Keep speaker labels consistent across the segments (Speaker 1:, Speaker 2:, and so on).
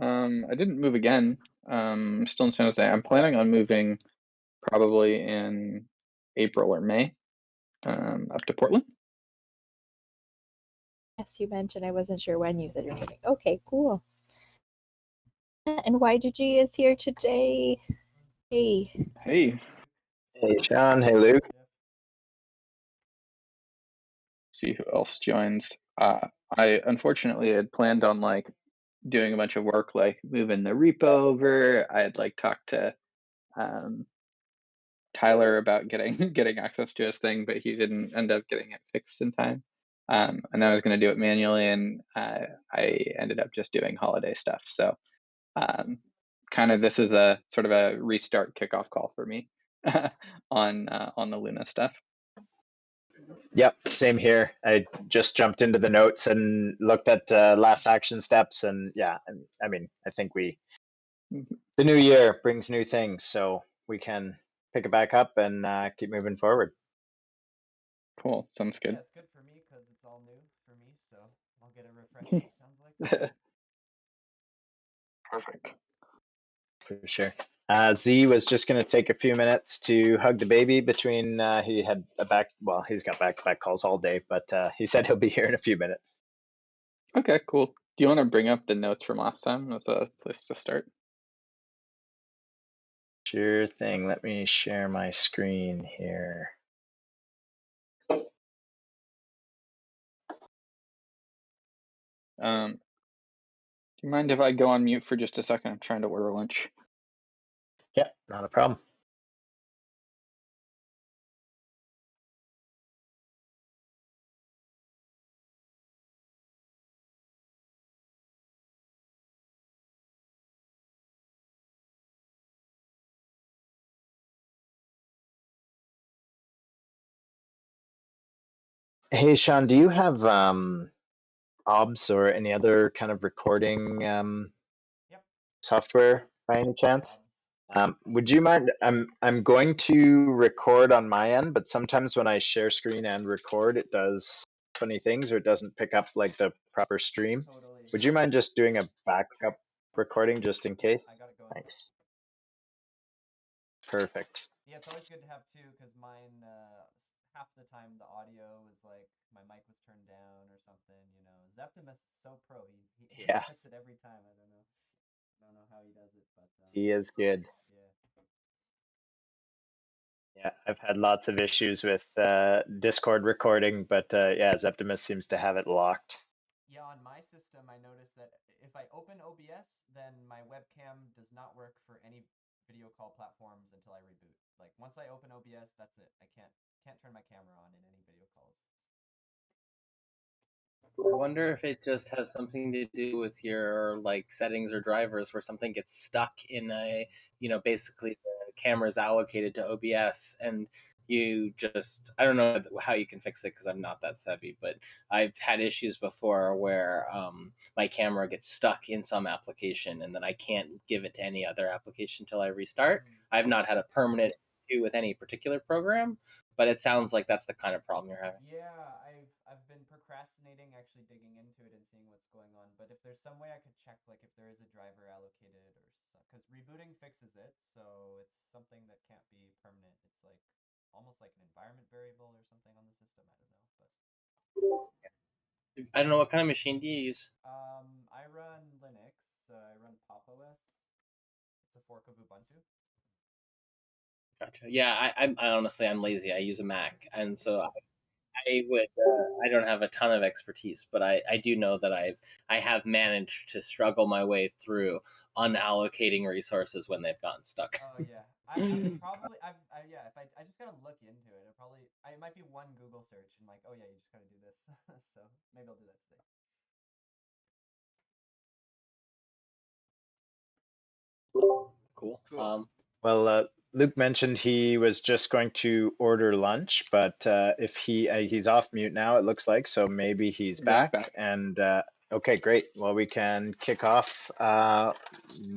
Speaker 1: I didn't move again. Still in San Jose. I'm planning on moving probably in April or May, up to Portland.
Speaker 2: Yes, you mentioned. I wasn't sure when you said you're moving. Okay, cool. And YGG is here today. Hey.
Speaker 1: Hey,
Speaker 3: Hey, Sean. Hey, Luke.
Speaker 1: see who else joins. I unfortunately had planned on like doing a bunch of work, like moving the repo over. I had like talked to um, Tyler about getting getting access to his thing, but he didn't end up getting it fixed in time. And I was going to do it manually, and I ended up just doing holiday stuff. So kind of this is a sort of a restart kickoff call for me on the Luna stuff.
Speaker 3: Yep, same here. I just jumped into the notes and looked at last action steps, and yeah, I mean, I think the new year brings new things, so we can pick it back up and keep moving forward.
Speaker 1: Cool, sounds good.
Speaker 4: Yeah, it's good for me because it's all new for me, so I'll get a refresher. It sounds like.
Speaker 1: Perfect.
Speaker 3: For sure. Z was just going to take a few minutes to hug the baby between he had he's got back-to-back calls all day, but he said he'll be here in a few minutes.
Speaker 1: Okay, cool. Do you want to bring up the notes from last time as a place to start?
Speaker 3: Sure thing. Let me share my screen here.
Speaker 1: Do you mind if I go on mute for just a second? I'm trying to order lunch.
Speaker 3: Yeah, not a problem. Hey, Sean, do you have OBS or any other kind of recording
Speaker 4: Yep.
Speaker 3: software by any chance?
Speaker 4: OBS.
Speaker 3: Would you mind? I'm going to record on my end, but sometimes when I share screen and record, it does funny things or it doesn't pick up like the proper stream.
Speaker 4: Totally.
Speaker 3: Would you mind just doing a backup recording just in case?
Speaker 4: I got it going.
Speaker 3: Thanks. Perfect.
Speaker 4: Yeah, it's always good to have two because mine, half the time the audio is like my mic was turned down or something. You know, Zeptimus is so pro. He
Speaker 3: Yeah.
Speaker 4: fixes it every time. I don't know how he does it, but
Speaker 3: He is good.
Speaker 4: yeah.
Speaker 3: Yeah, I've had lots of issues with Discord recording, but yeah, Zeptimus seems to have it locked.
Speaker 4: Yeah, on my system, I noticed that if I open OBS, then my webcam does not work for any video call platforms until I reboot. Like once I open OBS, that's it. I can't turn my camera on in any video calls.
Speaker 5: I wonder if it just has something to do with your like settings or drivers where something gets stuck in a, basically the camera's allocated to OBS and you just, I don't know how you can fix it because I'm not that savvy, but I've had issues before where my camera gets stuck in some application and then I can't give it to any other application until I restart. I've not had a permanent issue with any particular program, but it sounds like that's the kind of problem you're having.
Speaker 4: Yeah, I've been procrastinating actually digging into it and seeing what's going on. But if there's some way I could check, like if there is a driver allocated or because rebooting fixes it, so it's something that can't be permanent. It's like almost like an environment variable or something on the system. I don't know, but
Speaker 5: I don't know, what kind of machine do you use?
Speaker 4: I run Linux. I run Pop OS. It's a fork of Ubuntu.
Speaker 5: Gotcha. Yeah, I honestly I'm lazy. I use a Mac, and so I don't have a ton of expertise, but I do know that I have managed to struggle my way through unallocating resources when they've gotten stuck.
Speaker 4: Oh yeah, I probably yeah. If I just gotta look into it, it might be one Google search and like, oh yeah, you just gotta do this. So maybe I'll do that today.
Speaker 5: Cool.
Speaker 3: Well, Luke mentioned he was just going to order lunch, but if he's off mute now, it looks like, so maybe he's back. And okay, great. Well, we can kick off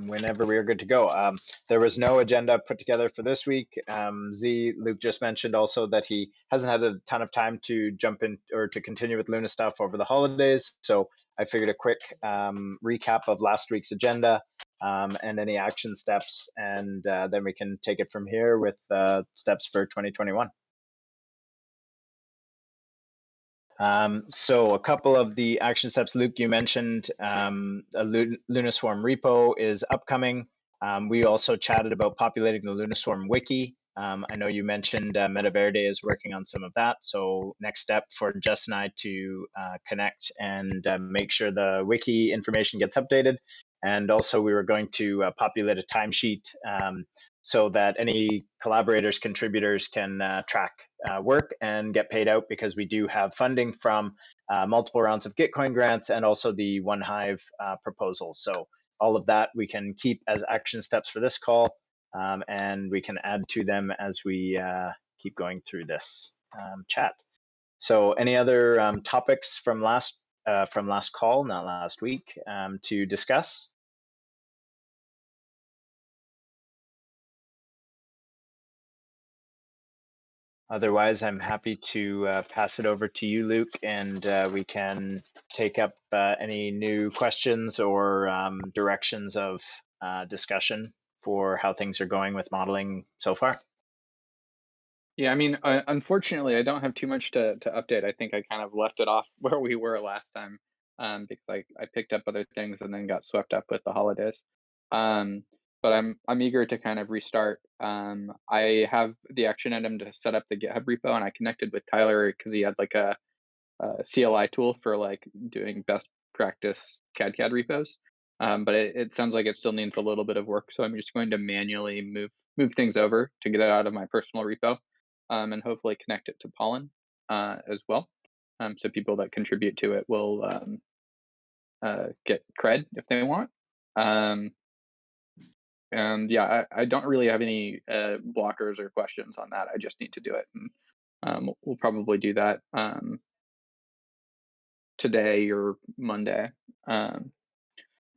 Speaker 3: whenever we are good to go. There was no agenda put together for this week. Luke just mentioned also that he hasn't had a ton of time to jump in or to continue with Luna stuff over the holidays, so I figured a quick recap of last week's agenda and any action steps, and then we can take it from here with steps for 2021. So a couple of the action steps, Luke, you mentioned a Lunaswarm repo is upcoming. We also chatted about populating the Lunaswarm wiki. I know you mentioned Metaverde is working on some of that. So next step for Jess and I to connect and make sure the wiki information gets updated. And also we were going to populate a timesheet so that any collaborators, contributors can track work and get paid out, because we do have funding from multiple rounds of Gitcoin grants and also the OneHive proposal. So all of that we can keep as action steps for this call, and we can add to them as we keep going through this chat. So any other topics from last call, not last week, to discuss? Otherwise, I'm happy to pass it over to you, Luke, and we can take up any new questions or directions of discussion for how things are going with modeling so far.
Speaker 1: Yeah, I mean, unfortunately, I don't have too much to update. I think I kind of left it off where we were last time, because I picked up other things and then got swept up with the holidays. But I'm eager to kind of restart. I have the action item to set up the GitHub repo, and I connected with Tyler because he had like a CLI tool for like doing best practice cadCAD repos. But it sounds like it still needs a little bit of work, so I'm just going to manually move things over to get it out of my personal repo, and hopefully connect it to Pollen as well. So people that contribute to it will get cred if they want. And yeah, I don't really have any blockers or questions on that. I just need to do it, and we'll probably do that today or Monday.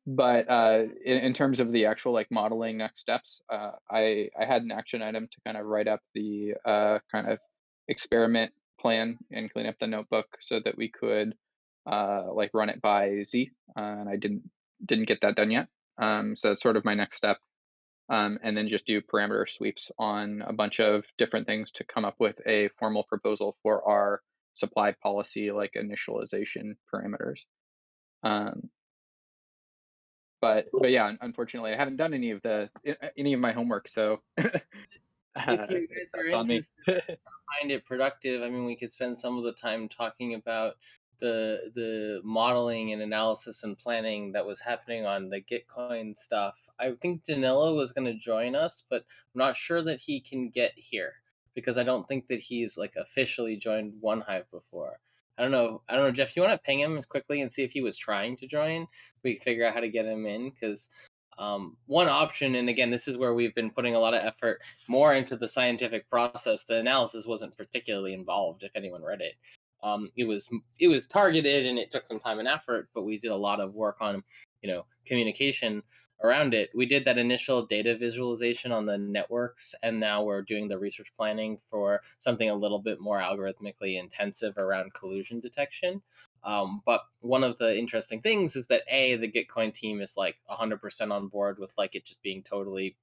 Speaker 1: But in terms of the actual like modeling next steps, I had an action item to kind of write up the kind of experiment plan and clean up the notebook so that we could like run it by Z, and I didn't get that done yet. So that's sort of my next step, and then just do parameter sweeps on a bunch of different things to come up with a formal proposal for our supply policy, like initialization parameters. But yeah, unfortunately, I haven't done any of my homework, so
Speaker 5: If you guys are
Speaker 1: that's on me.
Speaker 5: interested, find it productive. I mean, we could spend some of the time talking about the modeling and analysis and planning that was happening on the Gitcoin stuff. I think Danilo was going to join us, but I'm not sure that he can get here because I don't think that he's like officially joined OneHive before. I don't know, Jeff. You want to ping him quickly and see if he was trying to join? We can figure out how to get him in, because one option, and again, this is where we've been putting a lot of effort more into the scientific process. The analysis wasn't particularly involved, if anyone read it. It was targeted and it took some time and effort, but we did a lot of work on, communication around it. We did that initial data visualization on the networks, and now we're doing the research planning for something a little bit more algorithmically intensive around collusion detection. But one of the interesting things is that the Gitcoin team is like 100% on board with like it just being totally,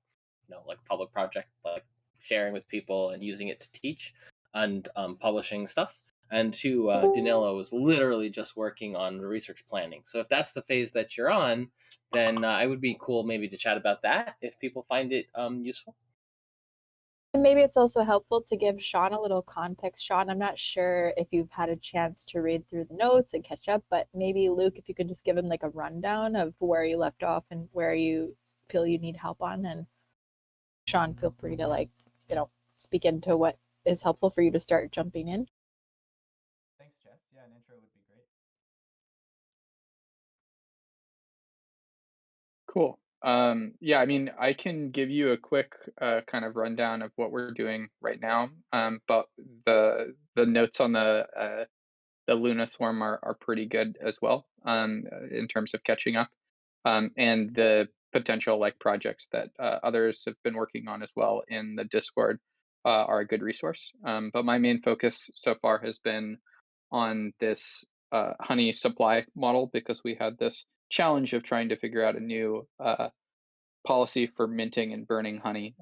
Speaker 5: like public project, like sharing with people and using it to teach and publishing stuff. And two, Danilo was literally just working on the research planning. So if that's the phase that you're on, then it would be cool maybe to chat about that if people find it useful.
Speaker 2: And maybe it's also helpful to give Sean a little context. Sean, I'm not sure if you've had a chance to read through the notes and catch up, but maybe Luke, if you could just give him like a rundown of where you left off and where you feel you need help on. And Sean, feel free to speak into what is helpful for you to start jumping in.
Speaker 4: Thanks, Jess. Yeah, an intro would be great.
Speaker 1: Cool. Yeah, I mean, I can give you a quick kind of rundown of what we're doing right now. But the notes on the Luna Swarm are pretty good as well, in terms of catching up, and the potential like projects that others have been working on as well in the Discord are a good resource. But my main focus so far has been on this honey supply model because we had this challenge of trying to figure out a new policy for minting and burning honey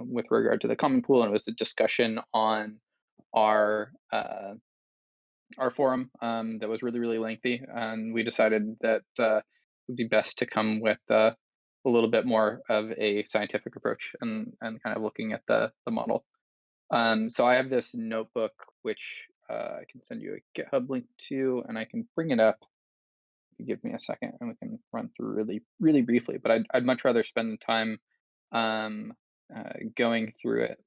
Speaker 1: with regard to the common pool, and it was a discussion on our uh, our forum that was really really lengthy, and we decided that it would be best to come with a little bit more of a scientific approach and kind of looking at the model. So I have this notebook which I can send you a GitHub link to, and I can bring it up. You give me a second, and we can run through really really briefly. But I'd much rather spend time um, going through it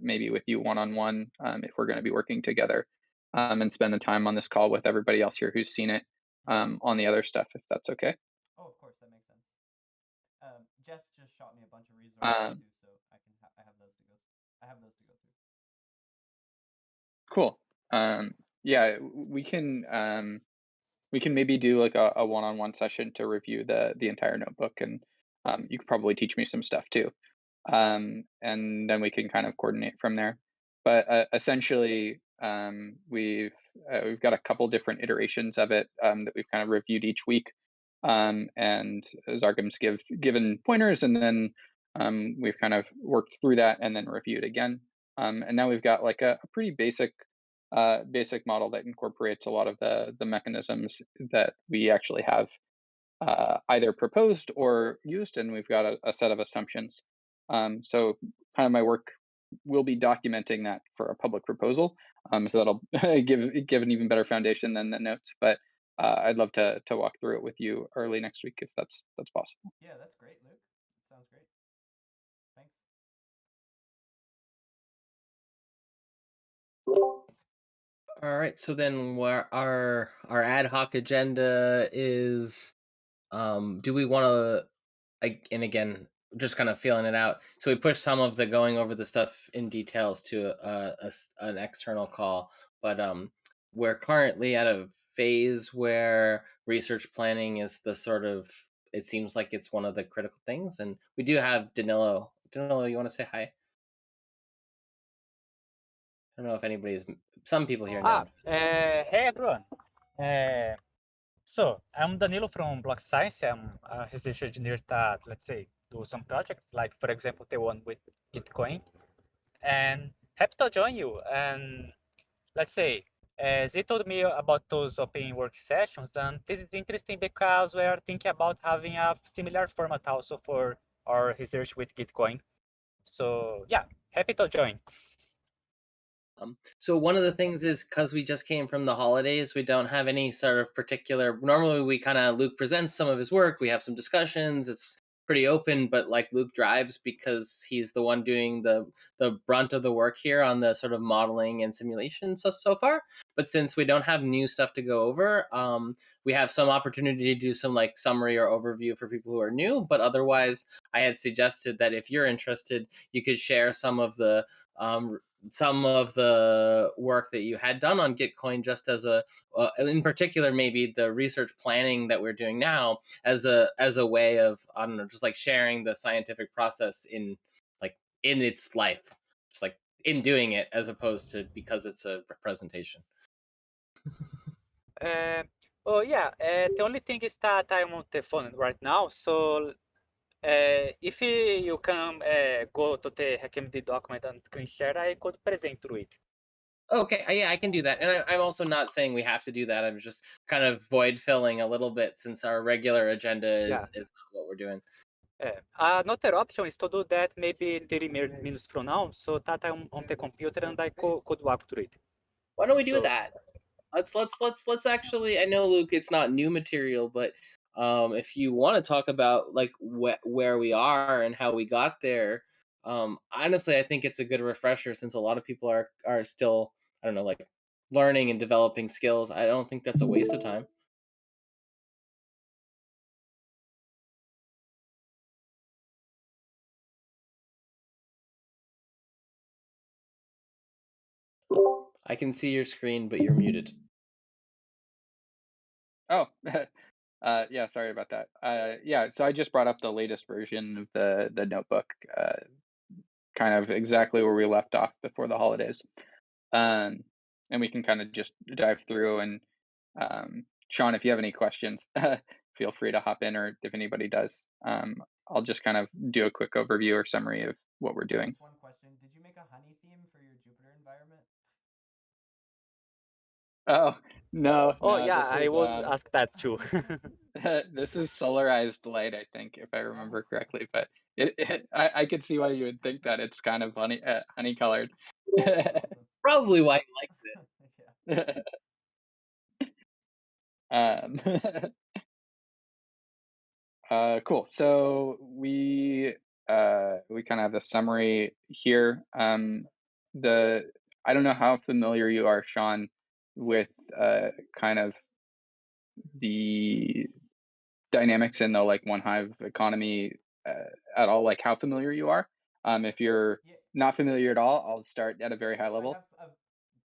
Speaker 1: maybe with you one on one if we're going to be working together, and spend the time on this call with everybody else here who's seen it on the other stuff, if that's okay.
Speaker 4: Oh, of course, that makes sense. Jess just shot me a bunch of resources
Speaker 1: Um,
Speaker 4: too, so I have those to go. I have those to go through.
Speaker 1: cool. Yeah, we can maybe do like a one on one session to review the entire notebook, and you could probably teach me some stuff too. And then we can kind of coordinate from there. But essentially, we've got a couple different iterations of it that we've kind of reviewed each week, and Zargum's given pointers, and then we've kind of worked through that and then reviewed again. And now we've got like a pretty basic model that incorporates a lot of the mechanisms that we actually have either proposed or used, and we've got a set of assumptions. So kind of my work will be documenting that for a public proposal, so that'll give an even better foundation than the notes. But I'd love to walk through it with you early next week if that's possible.
Speaker 4: Yeah, that's great, Luke. That sounds great. Thanks.
Speaker 5: All right, so then where our ad hoc agenda is, do we want to, and again, just kind of feeling it out. So we push some of the going over the stuff in details to an external call, but we're currently at a phase where research planning is the sort of, it seems like it's one of the critical things, and we do have Danilo. Danilo, you want to say hi? I don't know if some people here know.
Speaker 6: Hey everyone. Uh, so I'm Danilo from Block.Science. I'm a research engineer that, let's say, do some projects, like for example, the one with Gitcoin. And happy to join you. And let's say, as he told me about those open work sessions, and this is interesting because we are thinking about having a similar format also for our research with Gitcoin. So yeah, happy to join.
Speaker 5: So one of the things is because we just came from the holidays, we don't have any sort of particular. Normally, we kind of Luke presents some of his work. We have some discussions. It's pretty open, but like Luke drives because he's the one doing the brunt of the work here on the sort of modeling and simulation so far. But since we don't have new stuff to go over, we have some opportunity to do some like summary or overview for people who are new. But otherwise, I had suggested that if you're interested, you could share um, some of the work that you had done on Gitcoin, just as in particular, maybe the research planning that we're doing now as a way of, I don't know, just like sharing the scientific process in its life, just like in doing it, as opposed to because it's a presentation.
Speaker 6: Oh yeah, the only thing is that I'm on the phone right now, so if you can go to the HackMD document and screen share, I could present through it.
Speaker 5: Okay, yeah, I can do that. And I'm also not saying we have to do that. I'm just kind of void filling a little bit since our regular agenda is not what we're doing.
Speaker 6: Another option is to do that maybe 30 minutes from now, so that I'm on the computer and I could walk through it.
Speaker 5: Why don't we do that? Let's actually. I know, Luke, it's not new material, but if you want to talk about like where we are and how we got there, honestly, I think it's a good refresher since a lot of people are still, I don't know, like learning and developing skills. I don't think that's a waste of time. I can see your screen, but you're muted.
Speaker 1: Oh, yeah, sorry about that. Yeah, so I just brought up the latest version of the notebook, kind of exactly where we left off before the holidays. And we can kind of just dive through and Sean, if you have any questions, feel free to hop in, or if anybody does, I'll just kind of do a quick overview or summary of what we're doing.
Speaker 4: Just one question. Did you make a honey theme for your Jupyter environment?
Speaker 1: Oh, no,
Speaker 6: Oh
Speaker 1: no,
Speaker 6: yeah,
Speaker 1: this
Speaker 6: I
Speaker 1: is
Speaker 6: would ask that too.
Speaker 1: this is solarized light, I think, if I remember correctly. But I could see why you would think that. It's kind of honey colored.
Speaker 4: Awesome.
Speaker 5: Probably why you liked it.
Speaker 4: Yeah.
Speaker 1: um, cool. So we kind of have the summary here. I don't know how familiar you are, Sean, with kind of the dynamics in the like one hive economy at all, like how familiar you are. If you're
Speaker 4: Yeah,
Speaker 1: not familiar at all, I'll start at a very high
Speaker 4: I
Speaker 1: level.
Speaker 4: have a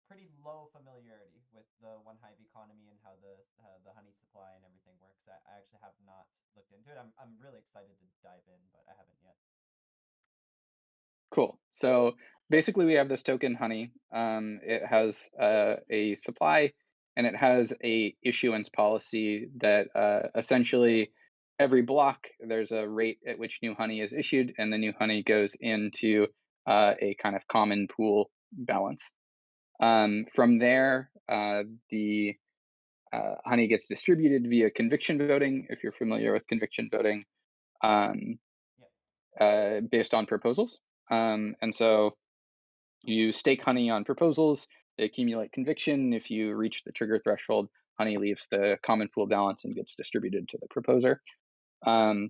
Speaker 4: pretty low familiarity with the one hive economy and how the honey supply and everything works. I actually have not looked into it. I'm really excited to dive in, but I haven't yet.
Speaker 1: Cool. So basically we have this token honey. It has a supply and it has a issuance policy that essentially every block there's a rate at which new honey is issued, and the new honey goes into a kind of common pool balance. From there, the honey gets distributed via conviction voting, if you're familiar with conviction voting, um,
Speaker 4: Yeah.
Speaker 1: based on proposals. And so you stake honey on proposals, they accumulate conviction. If you reach the trigger threshold, honey leaves the common pool balance and gets distributed to the proposer. Um,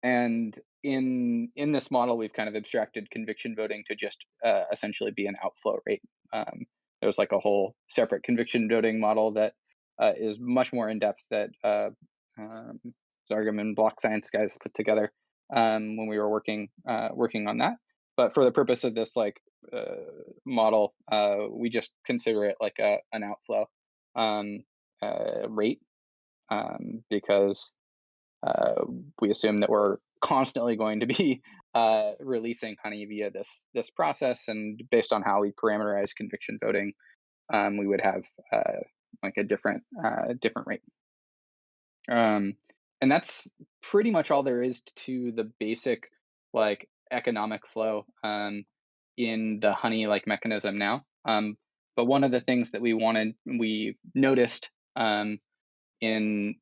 Speaker 1: and in this model, we've kind of abstracted conviction voting to just essentially be an outflow rate. There's like a whole separate conviction voting model that is much more in depth that Zargam and Block.Science guys put together when we were working on that. But for the purpose of this model, we just consider it like an outflow rate because we assume that we're constantly going to be releasing honey via this process, and based on how we parameterize conviction voting, we would have like a different rate. And that's pretty much all there is to the basic like economic flow in the honey like mechanism now. But one of the things that we noticed in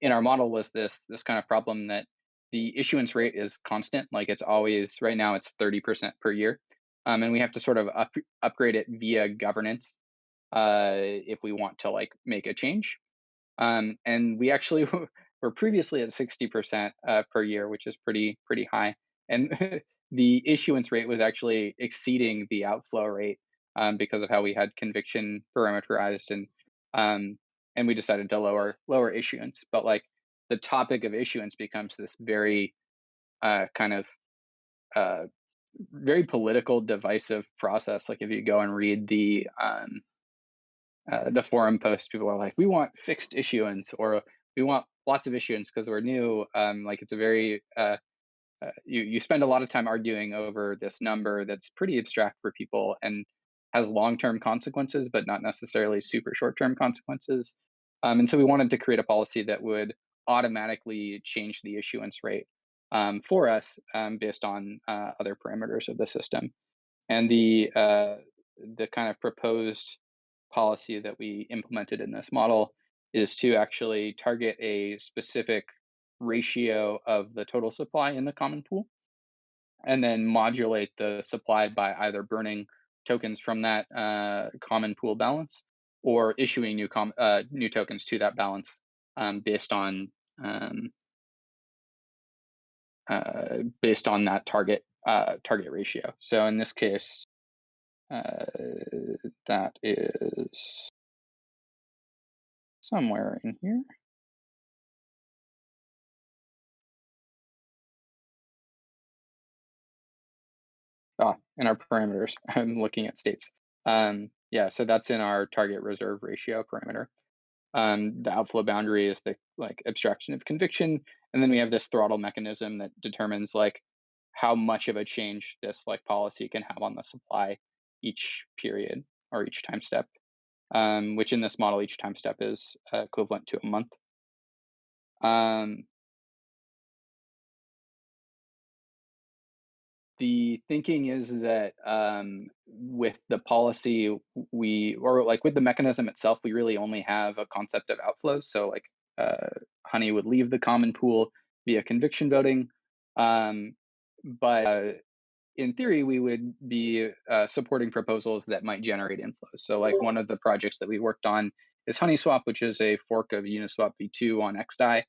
Speaker 1: our model was this kind of problem that the issuance rate is constant. Like it's always, right now it's 30% per year, and we have to sort of upgrade it via governance if we want to like make a change. And we actually were previously at 60% per year, which is pretty high. And the issuance rate was actually exceeding the outflow rate because of how we had conviction parameterized, and we decided to lower issuance. But like the topic of issuance becomes this very kind of very political, divisive process. Like if you go and read the forum posts, people are like, we want fixed issuance, or we want lots of issuance because we're new. Like it's a very you spend a lot of time arguing over this number that's pretty abstract for people and has long-term consequences, but not necessarily super short-term consequences. And so we wanted to create a policy that would automatically change the issuance rate for us based on other parameters of the system. And the kind of proposed policy that we implemented in this model is to actually target a specific ratio of the total supply in the common pool, and then modulate the supply by either burning tokens from that common pool balance or issuing new tokens to that balance based on that target ratio. So in this case, that is somewhere in here. In our parameters, I'm looking at states. Yeah, so that's in our target reserve ratio parameter. The outflow boundary is the like abstraction of conviction, and then we have this throttle mechanism that determines like how much of a change this like policy can have on the supply each period or each time step. which in this model, each time step is equivalent to a month. The thinking is that with the policy, with the mechanism itself, we really only have a concept of outflows. So like honey would leave the common pool via conviction voting. But in theory, we would be supporting proposals that might generate inflows. So like one of the projects that we worked on is HoneySwap, which is a fork of Uniswap v2 on XDAI.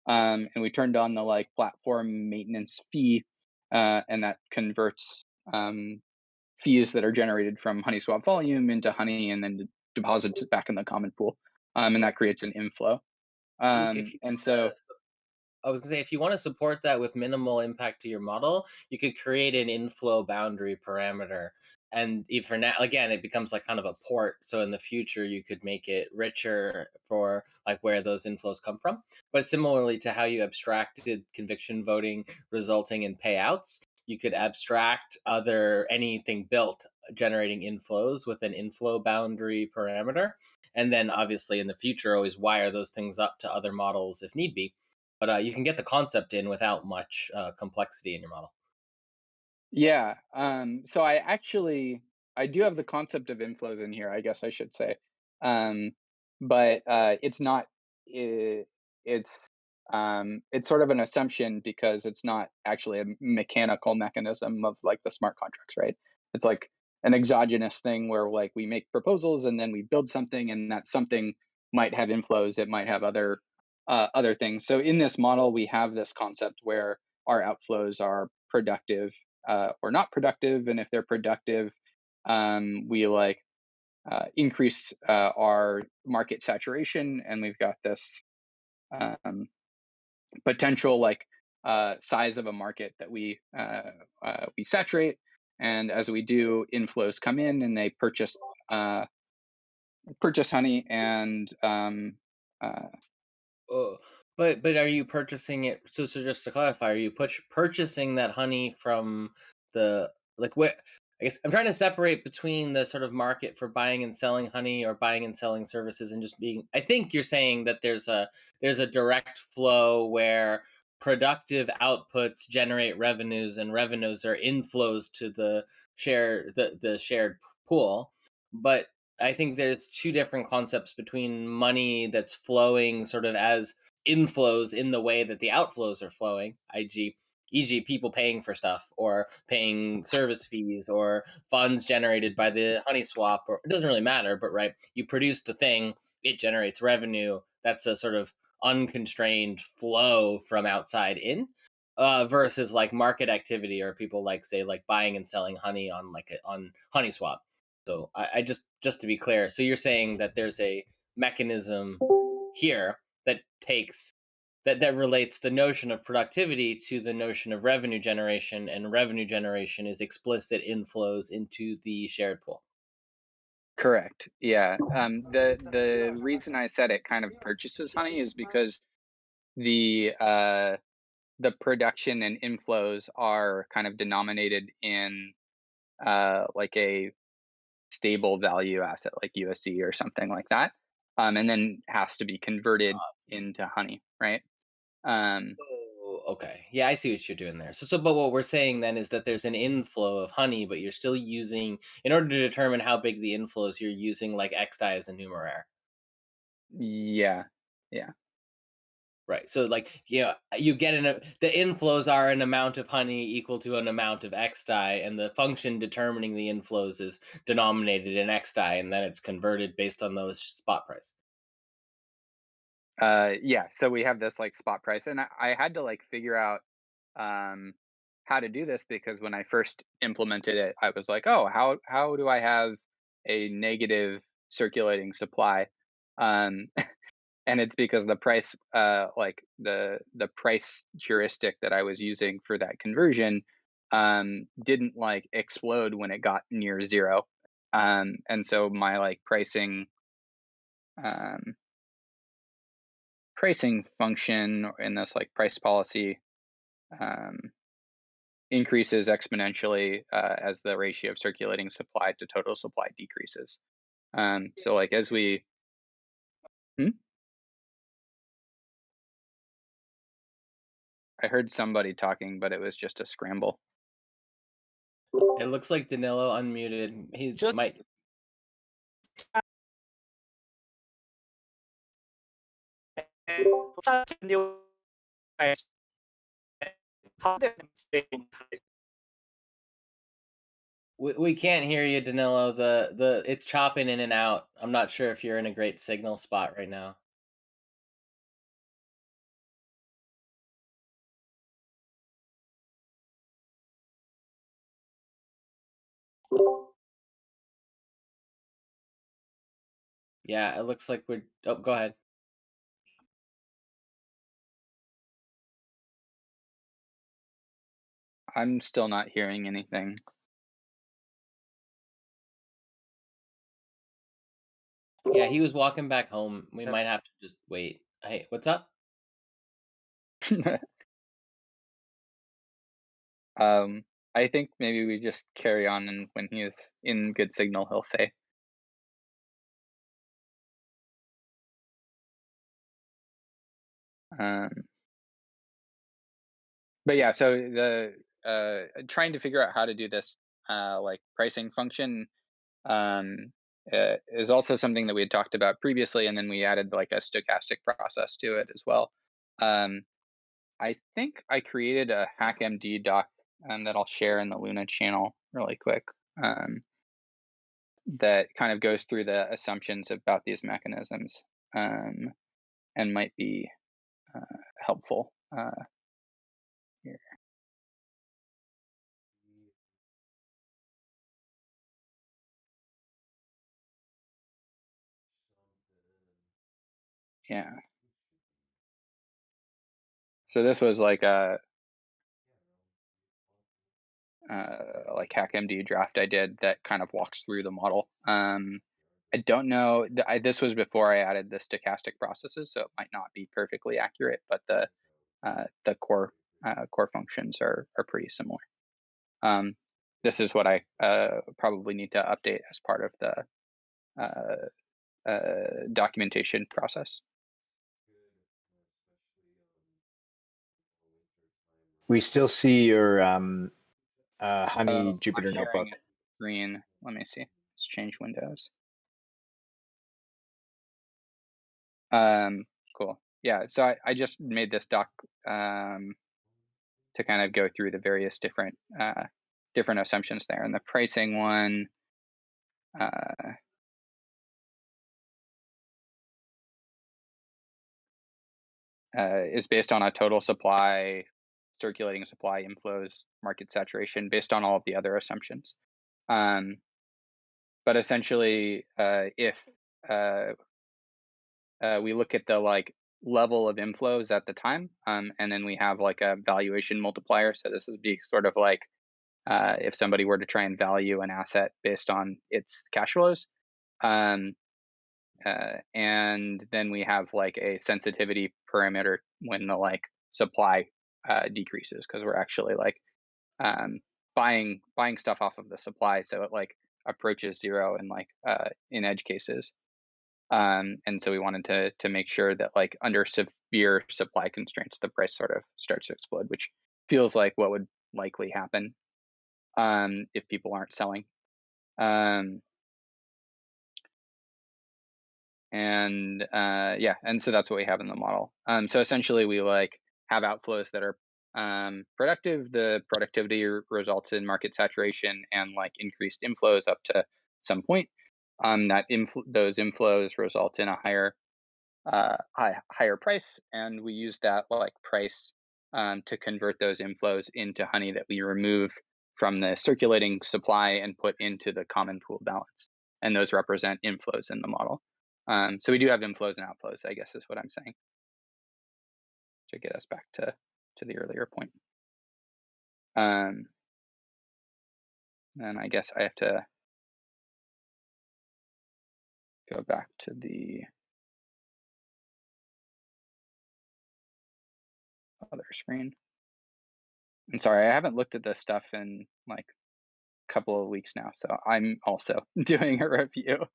Speaker 1: And we turned on the like platform maintenance fee, and that converts fees that are generated from HoneySwap volume into honey and then deposits it back in the common pool. And that creates an inflow.
Speaker 5: Luke, if you
Speaker 1: And so
Speaker 5: I was gonna say, if you want to support that with minimal impact to your model, you could create an inflow boundary parameter. And if for now, again, it becomes like kind of a port. So in the future, you could make it richer for like where those inflows come from. But similarly to how you abstracted conviction voting resulting in payouts, you could abstract anything built generating inflows with an inflow boundary parameter. And then obviously in the future, always wire those things up to other models if need be, but you can get the concept in without much complexity in your model.
Speaker 1: yeah, so I do have the concept of inflows in here, I guess I should say. Um, but it's not I it's sort of an assumption because it's not actually a mechanical mechanism of like the smart contracts, right? It's like an exogenous thing where like we make proposals and then we build something and that something might have inflows, it might have other things. So in this model, we have this concept where our outflows are productive or not productive, and if they're productive, we like increase our market saturation, and we've got this um, potential like size of a market that we saturate, and as we do, inflows come in and they purchase honey, and uh,
Speaker 5: Oh, but are you purchasing it? So just to clarify, are you purchasing that honey from the like where? I guess I'm trying to separate between the sort of market for buying and selling honey or buying and selling services and just being. I think you're saying that there's a direct flow where productive outputs generate revenues and revenues are inflows to the shared pool, but I think there's two different concepts between money that's flowing sort of as inflows in the way that the outflows are flowing, e.g., people paying for stuff or paying service fees or funds generated by the honey swap, or it doesn't really matter, but right, you produced a thing, it generates revenue. That's a sort of unconstrained flow from outside in. Versus like market activity or people like say like buying and selling honey on honey swap. So I just to be clear, so you're saying that there's a mechanism here that takes that relates the notion of productivity to the notion of revenue generation, and revenue generation is explicit inflows into the shared pool.
Speaker 1: correct. Yeah. The reason I said it kind of purchases honey is because the production and inflows are kind of denominated in like a stable value asset like USD or something like that, and then has to be converted into honey, right? Um,
Speaker 5: Oh, okay. Yeah, I see what you're doing there. But what we're saying then is that there's an inflow of honey, but you're still using, in order to determine how big the inflow is, you're using like XDAI as a numeraire.
Speaker 1: yeah, yeah,
Speaker 5: Right. So like, you get the inflows are an amount of honey equal to an amount of XDAI, and the function determining the inflows is denominated in XDAI, and then it's converted based on those spot price.
Speaker 1: yeah. So we have this like spot price, and I had to like figure out um, how to do this because when I first implemented it, I was like, oh, how do I have a negative circulating supply? Um, and it's because the price like the price heuristic that I was using for that conversion didn't like explode when it got near zero, and so my like um, pricing function in this like price policy um, increases exponentially as the ratio of circulating supply to total supply decreases. So like as we, I heard somebody talking, but it was just a scramble.
Speaker 5: It looks like Danilo unmuted. He
Speaker 6: Just
Speaker 5: might.
Speaker 6: can you guys how they stay
Speaker 5: We can't hear you, Danilo. The it's chopping in and out. I'm not sure if you're in a great signal spot right now. Yeah, it looks like we're. Oh, go ahead.
Speaker 1: I'm still not hearing anything.
Speaker 5: Yeah, he was walking back home. We might have to just wait. Hey, what's up?
Speaker 1: I think maybe we just carry on, and when he is in good signal, he'll say. But yeah, so the trying to figure out how to do this like pricing function is also something that we had talked about previously, and then we added like a stochastic process to it as well. I think I created a hackmd doc that I'll share in the Luna channel really quick. That kind of goes through the assumptions about these mechanisms and might be helpful here. Yeah. So this was like a like hackmd draft I did that kind of walks through the model. I don't know. This was before I added the stochastic processes, so it might not be perfectly accurate, but the core functions are pretty similar. This is what I probably need to update as part of the documentation process.
Speaker 3: We still see your Honey
Speaker 1: I'm
Speaker 3: Jupyter
Speaker 1: sharing
Speaker 3: notebook.
Speaker 1: screen. Let me see. Let's change windows. Cool. Yeah, so I just made this doc to kind of go through the various different assumptions there. And the pricing one, is based on a total supply, circulating supply, inflows, market saturation, based on all of the other assumptions. But essentially, if we look at the like level of inflows at the time, and then we have like a valuation multiplier. So this would be sort of like if somebody were to try and value an asset based on its cash flows. And then we have like a sensitivity parameter when the like supply decreases, because we're actually like buying stuff off of the supply, so it like approaches zero in like in edge cases. And so we wanted to make sure that like under severe supply constraints, the price sort of starts to explode, which feels like what would likely happen if people aren't selling. And yeah, and so that's what we have in the model. So essentially we like have outflows that are productive. The productivity results in market saturation and like increased inflows up to some point. Those inflows result in a higher price, and we use that like price to convert those inflows into honey that we remove from the circulating supply and put into the common pool balance. And those represent inflows in the model. So we do have inflows and outflows, I guess is what I'm saying, to get us back to the earlier point. And I guess I have to go back to the other screen. I'm sorry, I haven't looked at this stuff in like a couple of weeks now, so I'm also doing a review.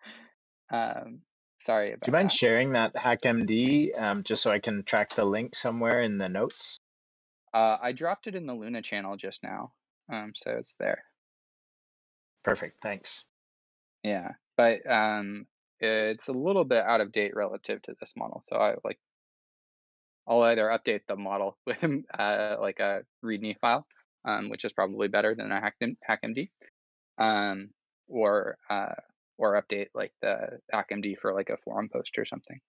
Speaker 1: Sorry
Speaker 3: Do
Speaker 1: about
Speaker 3: you mind
Speaker 1: that.
Speaker 3: sharing that HackMD just so I can track the link somewhere in the notes?
Speaker 1: I dropped it in the Luna channel just now, so it's there.
Speaker 3: Perfect, thanks.
Speaker 1: Yeah, but it's a little bit out of date relative to this model. So I'll either update the model with like a README file, which is probably better than a HackMD, or update like the HackMD for like a forum post or something.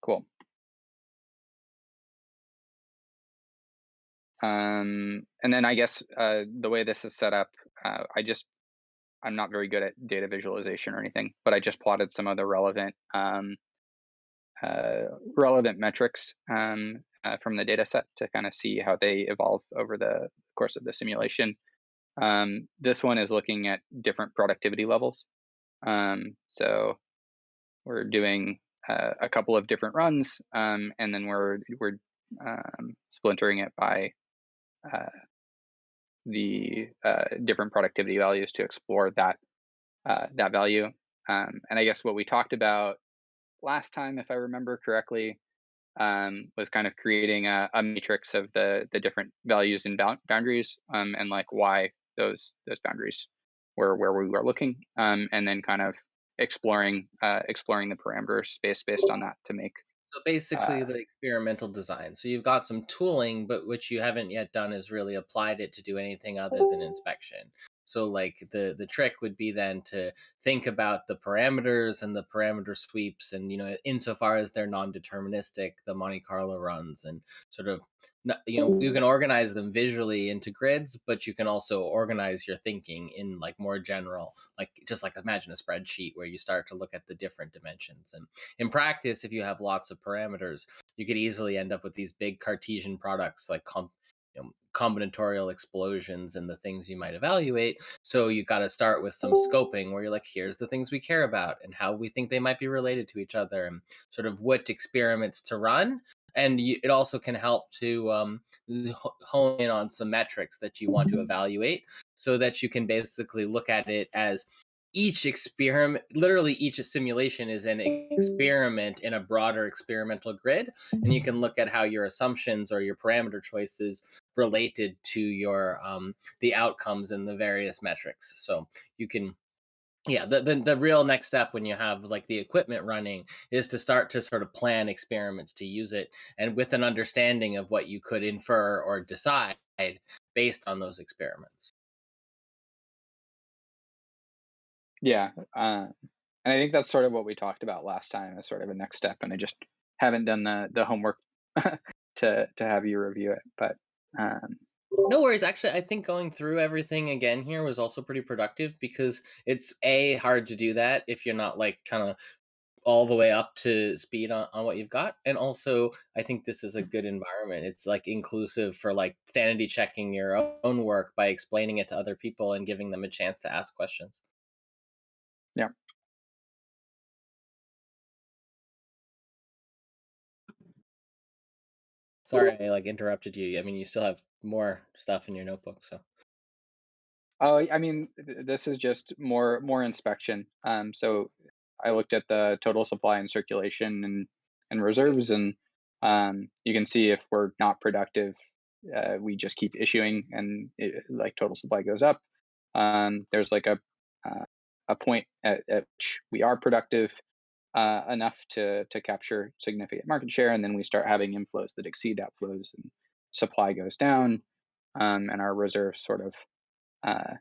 Speaker 1: Cool. And then I guess the way this is set up, I'm not very good at data visualization or anything, but I just plotted some of the relevant metrics from the data set to kind of see how they evolve over the course of the simulation. This one is looking at different productivity levels. So we're doing a couple of different runs, and then we're splintering it by the different productivity values to explore that value. And I guess what we talked about last time, if I remember correctly, was kind of creating a matrix of the different values and boundaries, and like why those boundaries were where we were looking, and then kind of exploring the parameter space based on that to make.
Speaker 5: So basically the experimental design. So you've got some tooling, but which you haven't yet done is really applied it to do anything other than inspection. So like the trick would be then to think about the parameters and the parameter sweeps, and insofar as they're non-deterministic, the Monte Carlo runs, and sort of you can organize them visually into grids, but you can also organize your thinking in like more general, like just like imagine a spreadsheet where you start to look at the different dimensions. And in practice, if you have lots of parameters, you could easily end up with these big Cartesian products like combinatorial explosions and the things you might evaluate. So you got to start with some scoping where you're like, here's the things we care about and how we think they might be related to each other, and sort of what experiments to run. And it also can help to hone in on some metrics that you want to evaluate, so that you can basically look at it as each experiment, literally each simulation is an experiment in a broader experimental grid, and you can look at how your assumptions or your parameter choices related to your the outcomes in the various metrics. So you can, yeah, the real next step when you have like the equipment running is to start to sort of plan experiments to use it, and with an understanding of what you could infer or decide based on those experiments.
Speaker 1: Yeah, and I think that's sort of what we talked about last time as sort of a next step, and I just haven't done the homework to have you review it. But
Speaker 5: no worries. Actually, I think going through everything again here was also pretty productive, because it's hard to do that if you're not like kind of all the way up to speed on what you've got. And also I think this is a good environment. It's like inclusive for like sanity checking your own work by explaining it to other people and giving them a chance to ask questions.
Speaker 1: yeah.
Speaker 5: Sorry I like interrupted you. I mean, you still have more stuff in your notebook, so.
Speaker 1: Oh, I mean, this is just more inspection. So I looked at the total supply and circulation and reserves, and you can see if we're not productive, we just keep issuing, and like total supply goes up. There's like a point at which we are productive enough to capture significant market share, and then we start having inflows that exceed outflows, and supply goes down, and our reserves sort of
Speaker 5: Let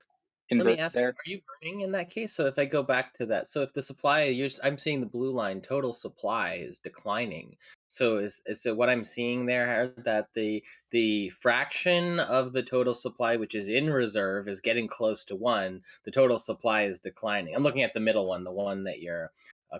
Speaker 5: me
Speaker 1: invert
Speaker 5: ask you,
Speaker 1: there.
Speaker 5: are you burning in that case? So if I go back to that, so if the supply, I'm seeing the blue line, total supply is declining. So so what I'm seeing there that the fraction of the total supply which is in reserve is getting close to 1. The total supply is declining. I'm looking at the middle one, the one that your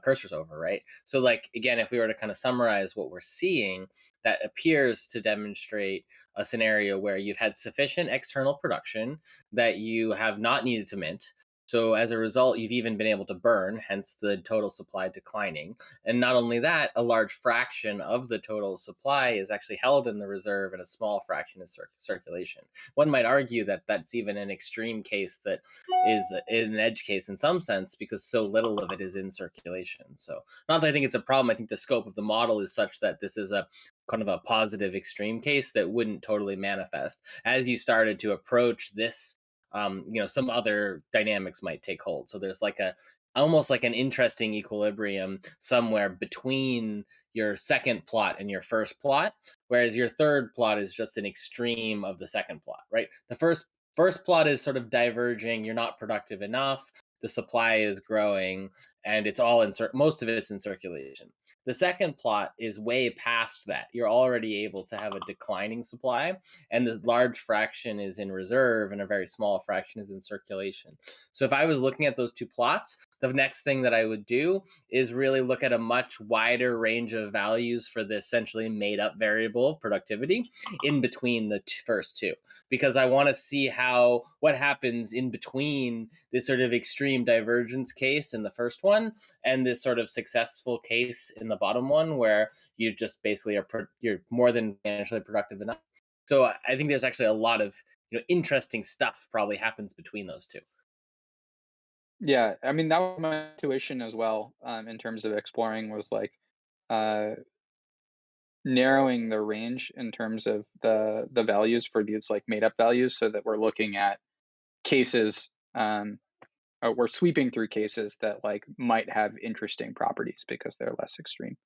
Speaker 5: cursor's over, right? So like again, if we were to kind of summarize what we're seeing, that appears to demonstrate a scenario where you've had sufficient external production that you have not needed to mint. So as a result, you've even been able to burn, hence the total supply declining. And not only that, a large fraction of the total supply is actually held in the reserve and a small fraction is circulation. One might argue that that's even an extreme case that is an edge case in some sense because so little of it is in circulation. So not that I think it's a problem. I think the scope of the model is such that this is a kind of a positive extreme case that wouldn't totally manifest. As you started to approach this, some other dynamics might take hold. So there's like a almost like an interesting equilibrium somewhere between your second plot and your first plot, whereas your third plot is just an extreme of the second plot, right? The first plot is sort of diverging, you're not productive enough, the supply is growing, and it's all most of it's in circulation. The second plot is way past that. You're already able to have a declining supply, and the large fraction is in reserve and a very small fraction is in circulation. So if I was looking at those two plots, the next thing that I would do is really look at a much wider range of values for the essentially made up variable productivity in between the first two, because I want to see what happens in between this sort of extreme divergence case in the first one and this sort of successful case in the bottom one where you just basically you're more than financially productive enough. So I think there's actually a lot of interesting stuff probably happens between those two.
Speaker 1: Yeah, I mean, that was my intuition as well, in terms of exploring was like uh, narrowing the range in terms of the values for these like made up values, so that we're looking at cases, we're sweeping through cases that like might have interesting properties because they're less extreme.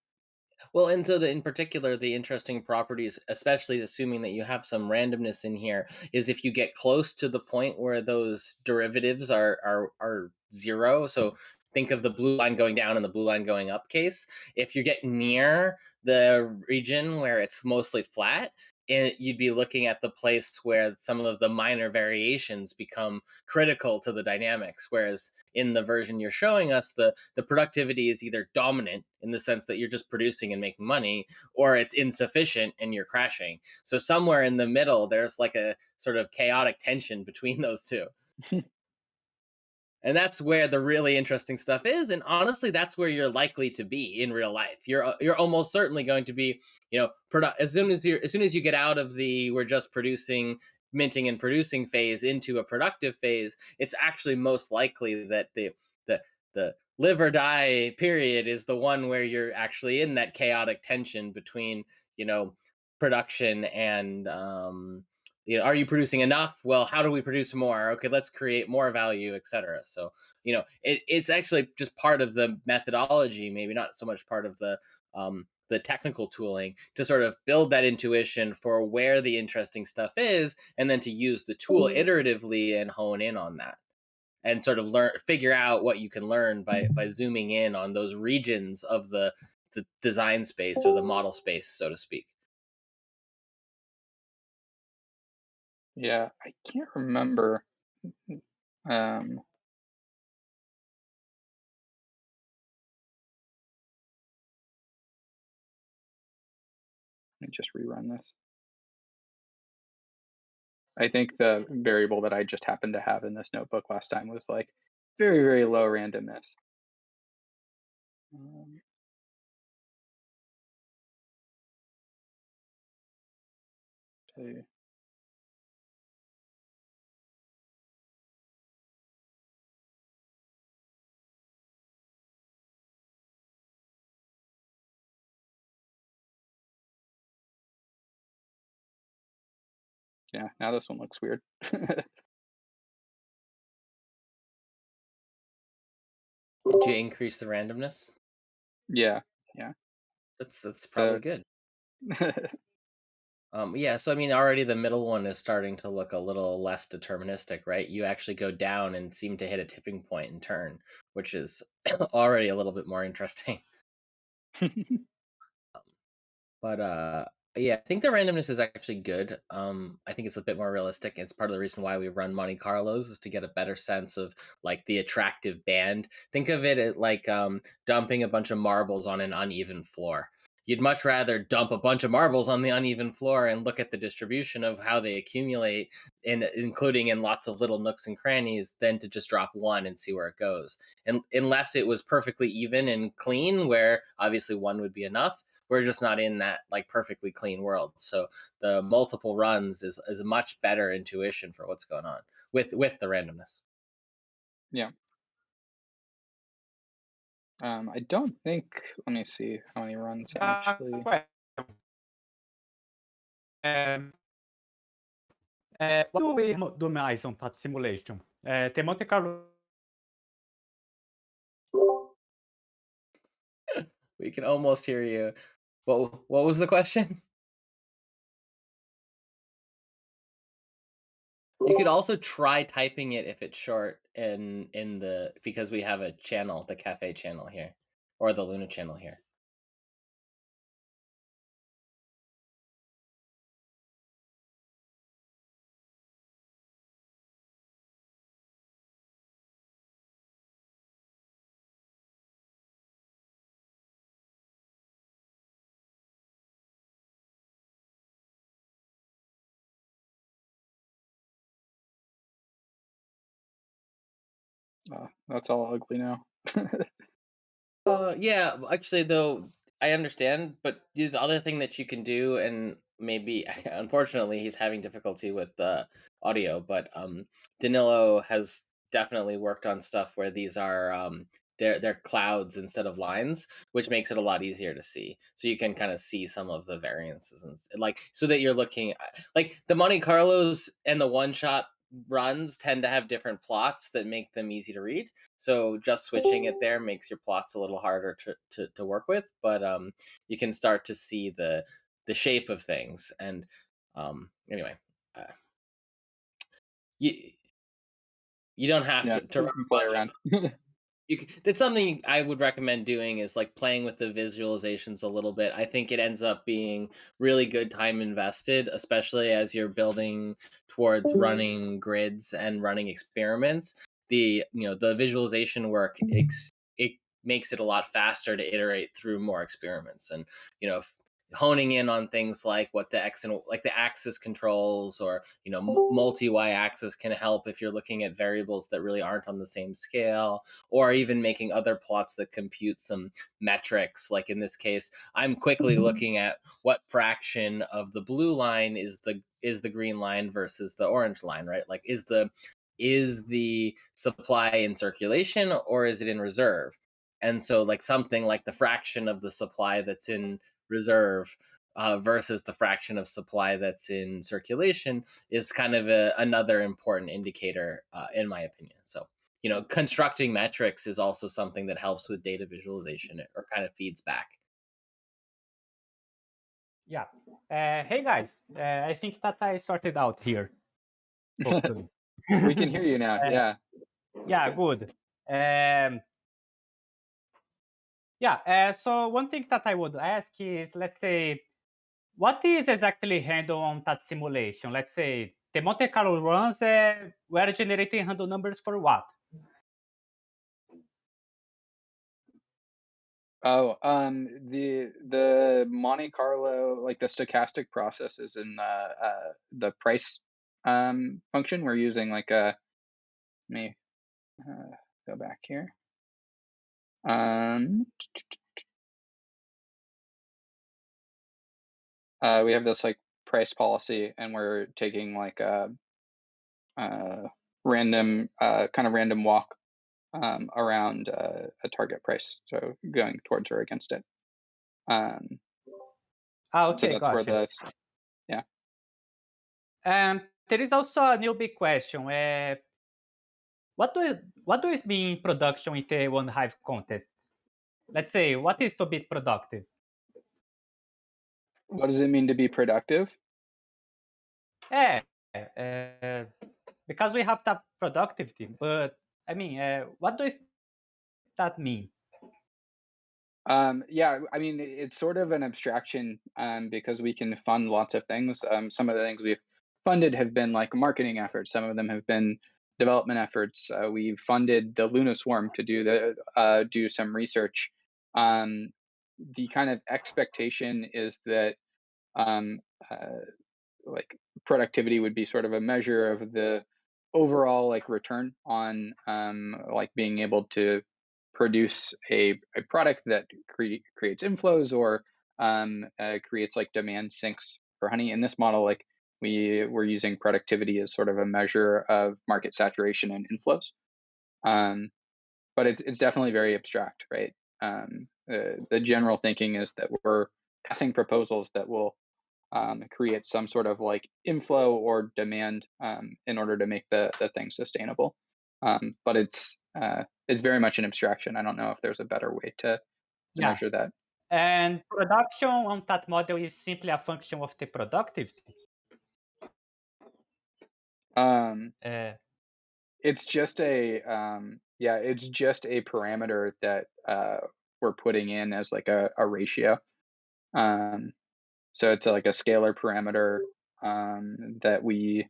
Speaker 5: Well, and so in particular, the interesting properties, especially assuming that you have some randomness in here, is if you get close to the point where those derivatives are zero. So think of the blue line going down and the blue line going up case. If you get near the region where it's mostly flat, you'd be looking at the place where some of the minor variations become critical to the dynamics. Whereas in the version you're showing us, the productivity is either dominant in the sense that you're just producing and making money, or it's insufficient and you're crashing. So somewhere in the middle, there's like a sort of chaotic tension between those two. And that's where the really interesting stuff is. And honestly, that's where you're likely to be in real life. You're almost certainly going to be, as soon as you get out of the we're just producing, minting and producing phase into a productive phase, it's actually most likely that the live or die period is the one where you're actually in that chaotic tension between, production and are you producing enough? Well, how do we produce more? Okay, let's create more value, etc. So it's actually just part of the methodology, maybe not so much part of the technical tooling, to sort of build that intuition for where the interesting stuff is, and then to use the tool iteratively and hone in on that, and sort of figure out what you can learn by zooming in on those regions of the design space or the model space, so to speak.
Speaker 1: Yeah, I can't remember. Um, Let me just rerun this. I think the variable that I just happened to have in this notebook last time was like very, very low randomness. Um, okay. Yeah, now this one looks weird.
Speaker 5: Did you increase the randomness?
Speaker 1: Yeah, yeah.
Speaker 5: That's probably
Speaker 1: So
Speaker 5: good. Yeah, so I mean, already the middle one is starting to look a little less deterministic, right? You actually go down and seem to hit a tipping point and turn, which is already a little bit more interesting. But yeah, I think the randomness is actually good. I think it's a bit more realistic. It's part of the reason why we run Monte Carlos, is to get a better sense of like the attractive band. Think of it like dumping a bunch of marbles on an uneven floor. you'd much rather dump a bunch of marbles on the uneven floor and look at the distribution of how they accumulate, including in lots of little nooks and crannies, than to just drop one and see where it goes. And unless it was perfectly even and clean, where obviously one would be enough, we're just not in that like perfectly clean world. So the multiple runs is a much better intuition for what's going on with the randomness.
Speaker 1: Yeah. I don't think, let me see how many runs actually.
Speaker 6: What do we do mais on that simulation? The Monte Carlo.
Speaker 5: We can almost hear you. What was the question? You could also try typing it if it's short in the, because we have a channel, the cafe channel here, or the Luna channel here.
Speaker 1: That's all ugly now.
Speaker 5: Yeah, actually, though, I understand, but the other thing that you can do, and maybe, unfortunately, he's having difficulty with the audio, but Danilo has definitely worked on stuff where these are they're clouds instead of lines, which makes it a lot easier to see. So you can kind of see some of the variances, and like, so that you're looking like the Monte Carlos and the one shot runs tend to have different plots that make them easy to read. So just switching it there makes your plots a little harder to work with, but you can start to see the shape of things. And anyway, you you don't have to run a
Speaker 1: play
Speaker 5: bunch
Speaker 1: around.
Speaker 5: of that's something I would recommend doing, is like playing with the visualizations a little bit. I think it ends up being really good time invested, especially as you're building towards running grids and running experiments. The visualization work, it makes it a lot faster to iterate through more experiments, and honing in on things like what the x and like the axis controls, or multi y axis can help if you're looking at variables that really aren't on the same scale, or even making other plots that compute some metrics. Like in this case, I'm quickly looking at what fraction of the blue line is the green line versus the orange line, right? Like is the supply in circulation or is it in reserve? And so like something like the fraction of the supply that's in reserve versus the fraction of supply that's in circulation is kind of another important indicator, in my opinion. So constructing metrics is also something that helps with data visualization, or kind of feeds back.
Speaker 6: Yeah. Hey guys, I think that I sorted out here. Hopefully.
Speaker 1: We can hear you now. Yeah.
Speaker 6: Yeah, good. So one thing that I would ask is, let's say, what is exactly handled on that simulation? Let's say the Monte Carlo runs were generating handle numbers for what?
Speaker 1: Oh, the Monte Carlo, like the stochastic process is in the price function. We're using like let me go back here. We have this like price policy, and we're taking like a random kind of random walk around a target price, so going towards or against it.
Speaker 6: Okay,
Speaker 1: So that's
Speaker 6: gotcha.
Speaker 1: where yeah.
Speaker 6: There is also a new big question. What do is being production in the one hive contest? Let's say, what is to be productive?
Speaker 1: What does it mean to be productive?
Speaker 6: Because we have that productivity, but I mean, what does that mean?
Speaker 1: Yeah, I mean, it's sort of an abstraction because we can fund lots of things. Some of the things we've funded have been like marketing efforts. Some of them have been development efforts. We've funded the Luna Swarm to do some research. the kind of expectation is that um, uh, like productivity would be sort of a measure of the overall like return on like being able to produce a product that creates inflows or creates like demand sinks for honey. In this model, like we're using productivity as sort of a measure of market saturation and inflows. But it's definitely very abstract, right? The general thinking is that we're passing proposals that will create some sort of like inflow or demand in order to make the thing sustainable. But it's very much an abstraction. I don't know if there's a better way to
Speaker 6: Yeah.
Speaker 1: measure that.
Speaker 6: And production on that model is simply a function of the productivity.
Speaker 1: It's just it's just a parameter that we're putting in as like a ratio. So it's like a scalar parameter that we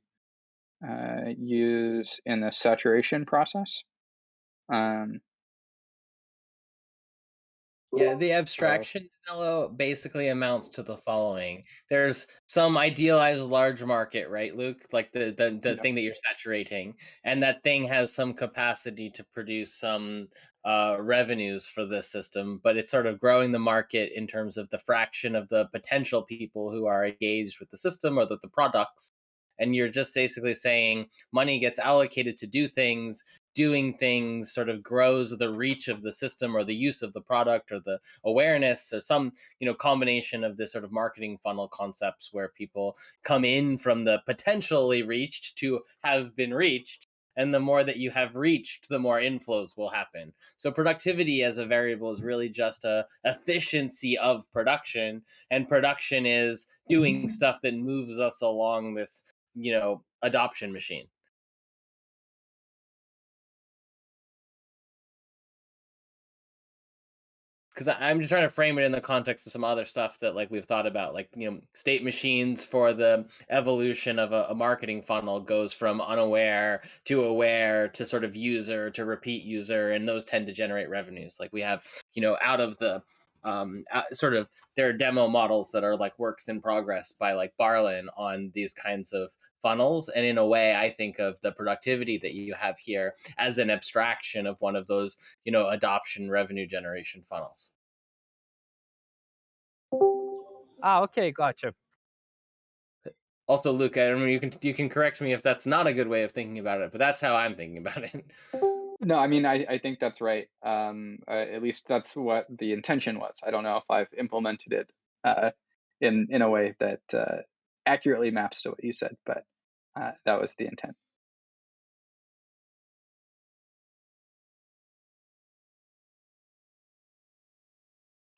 Speaker 1: use in the saturation process.
Speaker 5: Yeah, the abstraction, Danilo, basically amounts to the following. There's some idealized large market, right, Luke? Like the
Speaker 1: Yeah.
Speaker 5: thing that you're saturating, and that thing has some capacity to produce some revenues for this system, but it's sort of growing the market in terms of the fraction of the potential people who are engaged with the system or the products. And you're just basically saying money gets allocated to do things, doing things sort of grows the reach of the system or the use of the product or the awareness or some combination of this sort of marketing funnel concepts where people come in from the potentially reached to have been reached, and the more that you have reached, the more inflows will happen. So productivity as a variable is really just a efficiency of production, and production is doing stuff that moves us along this adoption machine. Because I'm just trying to frame it in the context of some other stuff that like we've thought about, like state machines for the evolution of a marketing funnel goes from unaware to aware to sort of user to repeat user, and those tend to generate revenues. Like we have out of the sort of there are demo models that are like works in progress by like Barlin on these kinds of funnels, and in a way I think of the productivity that you have here as an abstraction of one of those adoption revenue generation funnels.
Speaker 6: Okay, gotcha.
Speaker 5: Also, Luke, I mean, you can correct me if that's not a good way of thinking about it, but that's how I'm thinking about it.
Speaker 1: No, I mean, I think that's right. At least that's what the intention was. I don't know if I've implemented it in a way that accurately maps to what you said, but that was the intent.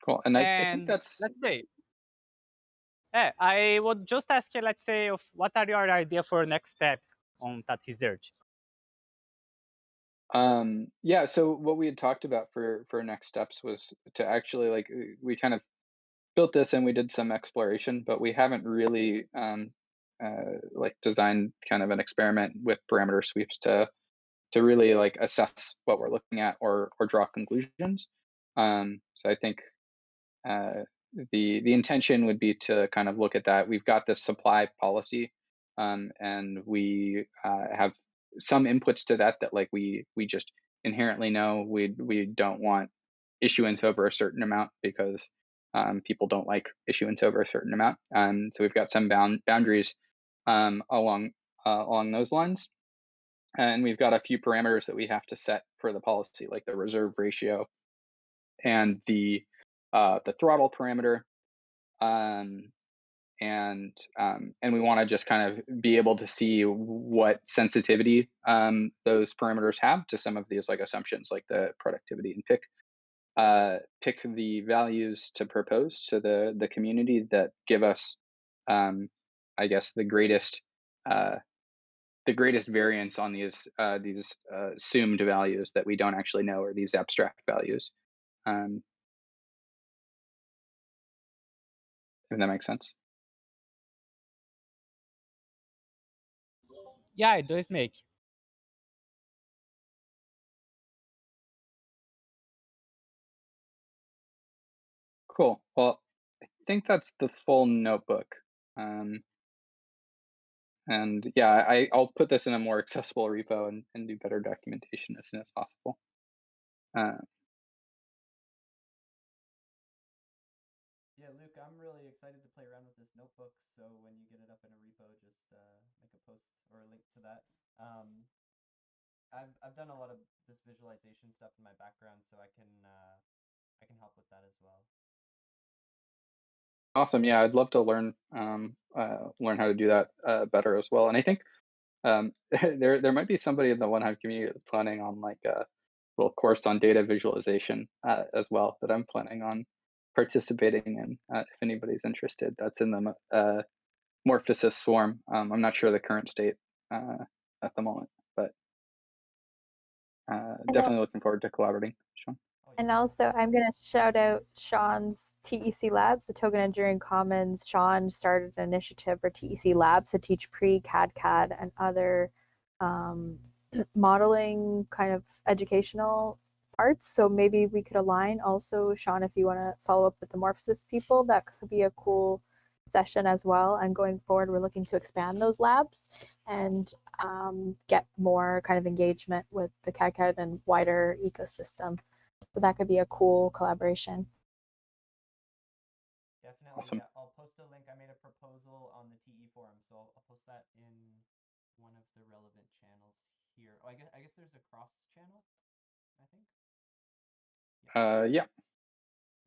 Speaker 1: Cool. And I think that's
Speaker 6: let's say, I would just ask you, let's say, of what are your idea for next steps on that research?
Speaker 1: yeah. So what we had talked about for next steps was to actually like we kind of built this and we did some exploration, but we haven't really like designed kind of an experiment with parameter sweeps to really like assess what we're looking at or draw conclusions. So I think the intention would be to kind of look at that. We've got this supply policy, and we have some inputs to that that we just inherently know we don't want issuance over a certain amount because people don't like issuance over a certain amount. So we've got some boundaries along those lines. And we've got a few parameters that we have to set for the policy, like the reserve ratio and the throttle parameter. And we want to just kind of be able to see what sensitivity those parameters have to some of these like assumptions, like the productivity, and pick the values to propose to the community that give us, I guess, the greatest variance on these assumed values that we don't actually know, or these abstract values. If that makes sense.
Speaker 6: Yeah, it does make.
Speaker 1: Cool. Well, I think that's the full notebook. And yeah, I'll put this in a more accessible repo and do better documentation as soon as possible.
Speaker 4: Yeah, Luke, I'm really excited to play around with this notebook. So when you get it up in a repo, just make a post or a link to that. I've done a lot of this visualization stuff in my background, so I can help with that as well.
Speaker 1: Awesome. Yeah, I'd love to learn learn how to do that better as well. And I think there might be somebody in the OneHive community that's planning on like a little course on data visualization as well that I'm planning on participating in. If anybody's interested, that's in the Morphosis Swarm. I'm not sure the current state at the moment, but definitely looking forward to collaborating, Sean.
Speaker 2: And also, I'm going to shout out Sean's TEC Labs, the Token Engineering Commons. Sean started an initiative for TEC Labs to teach pre-cadCAD and other modeling kind of educational parts. So maybe we could align also, Sean, if you want to follow up with the Morphosis people, that could be a cool session as well. And going forward, we're looking to expand those labs and get more kind of engagement with the cadCAD and wider ecosystem. So that could be a cool collaboration.
Speaker 4: Definitely.
Speaker 1: Awesome.
Speaker 4: Yeah, I'll post a link. I made a proposal on the TE forum, so I'll post that in one of the relevant channels here. Oh, I guess there's a cross channel, I think.
Speaker 1: Yes. Yeah.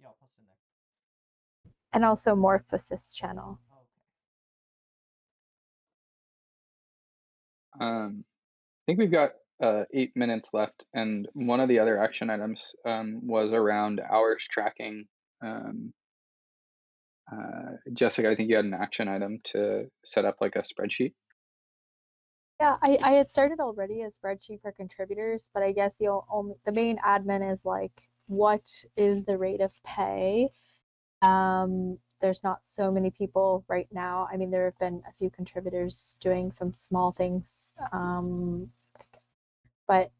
Speaker 4: Yeah, I'll post in there.
Speaker 2: And also Morphosis channel.
Speaker 4: Oh,
Speaker 1: I think we've got 8 minutes left, and one of the other action items was around hours tracking. Jessica, I think you had an action item to set up like a spreadsheet.
Speaker 2: Yeah, I had started already a spreadsheet for contributors, but I guess the main admin is like, what is the rate of pay? There's not so many people right now. I mean, there have been a few contributors doing some small things, but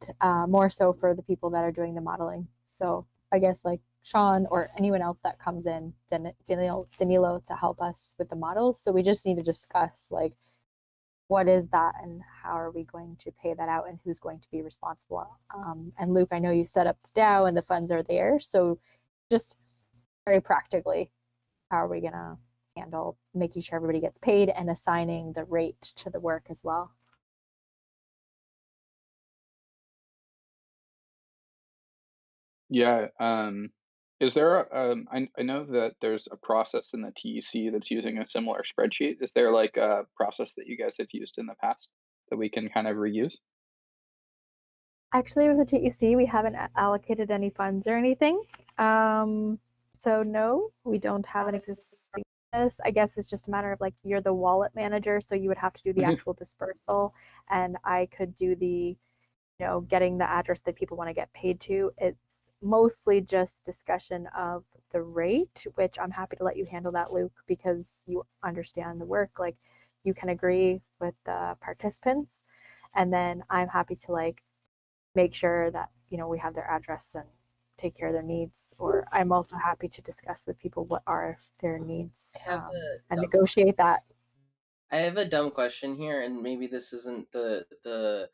Speaker 2: more so for the people that are doing the modeling. So I guess like Sean or anyone else that comes in, Danilo to help us with the models. So we just need to discuss like, what is that and how are we going to pay that out and who's going to be responsible? And Luke, I know you set up the DAO and the funds are there. So just very practically, how are we going to handle making sure everybody gets paid and assigning the rate to the work as well?
Speaker 1: Yeah. Is there? I know that there's a process in the TEC that's using a similar spreadsheet. Is there like a process that you guys have used in the past that we can kind of reuse?
Speaker 2: Actually, with the TEC, we haven't allocated any funds or anything. So no, we don't have an existing this. I guess it's just a matter of like you're the wallet manager, so you would have to do the actual dispersal, and I could do the, getting the address that people want to get paid to. It's mostly just discussion of the rate, which I'm happy to let you handle that, Luke, because you understand the work. Like you can agree with the participants, and then I'm happy to like make sure that we have their address and take care of their needs. Or I'm also happy to discuss with people what are their needs and negotiate that.
Speaker 5: I have a dumb question here, and maybe this isn't the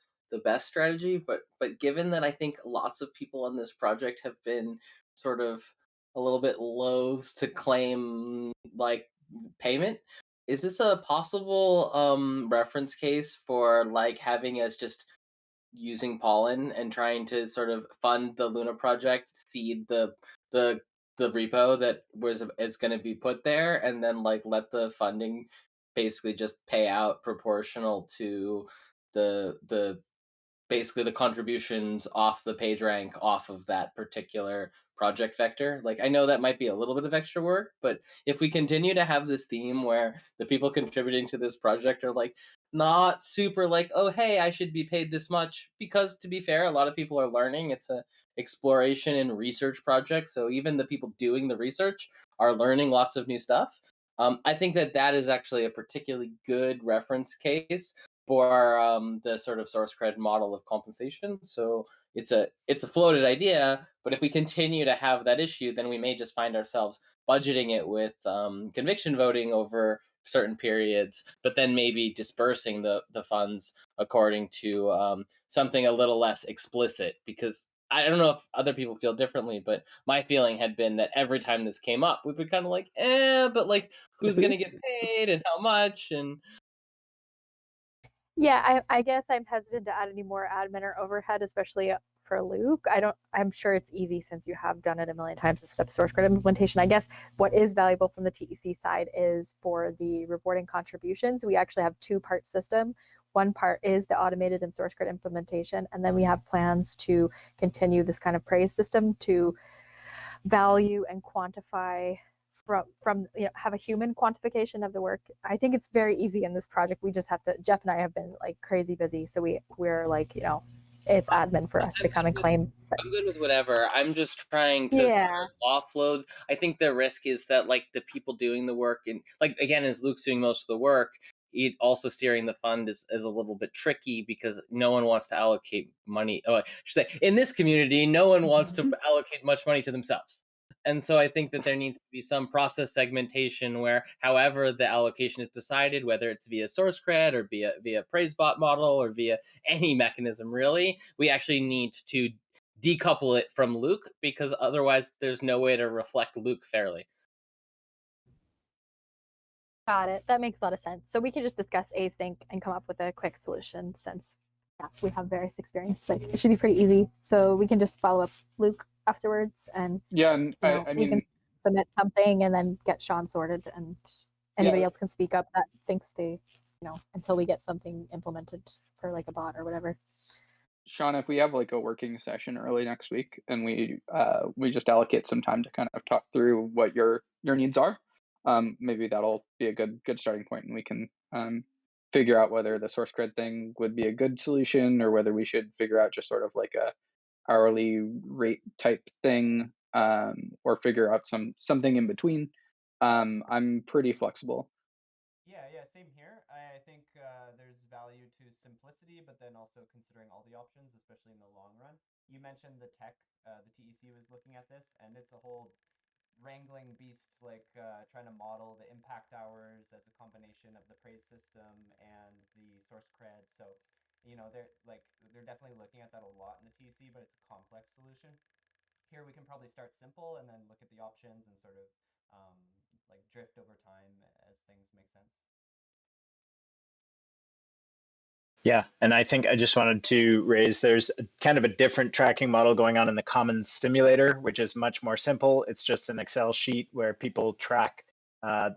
Speaker 5: best strategy, but given that I think lots of people on this project have been sort of a little bit loath to claim like payment, is this a possible reference case for like having us just using pollen and trying to sort of fund the Luna project, seed the repo that is going to be put there, and then like let the funding basically just pay out proportional to the basically the contributions off the page rank off of that particular project vector. Like I know that might be a little bit of extra work, but if we continue to have this theme where the people contributing to this project are like not super like, oh hey, I should be paid this much, because to be fair, a lot of people are learning. It's a exploration and research project, so even the people doing the research are learning lots of new stuff. I think that is actually a particularly good reference case for the sort of source credit model of compensation. So it's a floated idea, but if we continue to have that issue, then we may just find ourselves budgeting it with conviction voting over certain periods, but then maybe dispersing the funds according to something a little less explicit. Because I don't know if other people feel differently, but my feeling had been that every time this came up, we'd be kind of like, but like, who's going to get paid and how much? And
Speaker 2: yeah, I guess I'm hesitant to add any more admin or overhead, especially for Luke. I'm sure it's easy since you have done it a million times to set up source code implementation. I guess what is valuable from the TEC side is for the reporting contributions. We actually have two-part system. One part is the automated and source code implementation, and then we have plans to continue this kind of praise system to value and quantify from have a human quantification of the work. I think it's very easy in this project. We just have to, Jeff and I have been like crazy busy, so we're like, it's admin for us to come and claim.
Speaker 5: I'm good with whatever. I'm just trying to
Speaker 2: Yeah.
Speaker 5: offload. I think the risk is that like the people doing the work, and like again, as Luke's doing most of the work, also steering the fund is a little bit tricky because no one wants to allocate money. Oh, I should say, in this community, no one wants to allocate much money to themselves. And so I think that there needs to be some process segmentation where, however the allocation is decided, whether it's via source cred or via praisebot model or via any mechanism, really, we actually need to decouple it from Luke, because otherwise there's no way to reflect Luke fairly.
Speaker 2: Got it. That makes a lot of sense. So we can just discuss async and come up with a quick solution since we have various experience. Like it should be pretty easy. So we can just follow up Luke afterwards, and
Speaker 1: and I
Speaker 2: we
Speaker 1: mean,
Speaker 2: can submit something and then get Sean sorted, and anybody else can speak up that thinks they, until we get something implemented for like a bot or whatever.
Speaker 1: Sean, if we have like a working session early next week and we just allocate some time to kind of talk through what your needs are, maybe that'll be a good starting point, and we can figure out whether the source cred thing would be a good solution or whether we should figure out just sort of like a hourly rate type thing, or figure out something in between. I'm pretty flexible.
Speaker 4: Yeah, same here. I think there's value to simplicity, but then also considering all the options, especially in the long run. You mentioned the tech, the TEC was looking at this, and it's a whole wrangling beast, like trying to model the impact hours as a combination of the praise system and the source cred. So, they're definitely looking at that a lot in the TEC, but it's a complex solution. Here we can probably start simple and then look at the options and sort of like drift over time as things make sense.
Speaker 3: Yeah, and I think I just wanted to raise, there's kind of a different tracking model going on in the Commons simulator, which is much more simple. It's just an Excel sheet where people track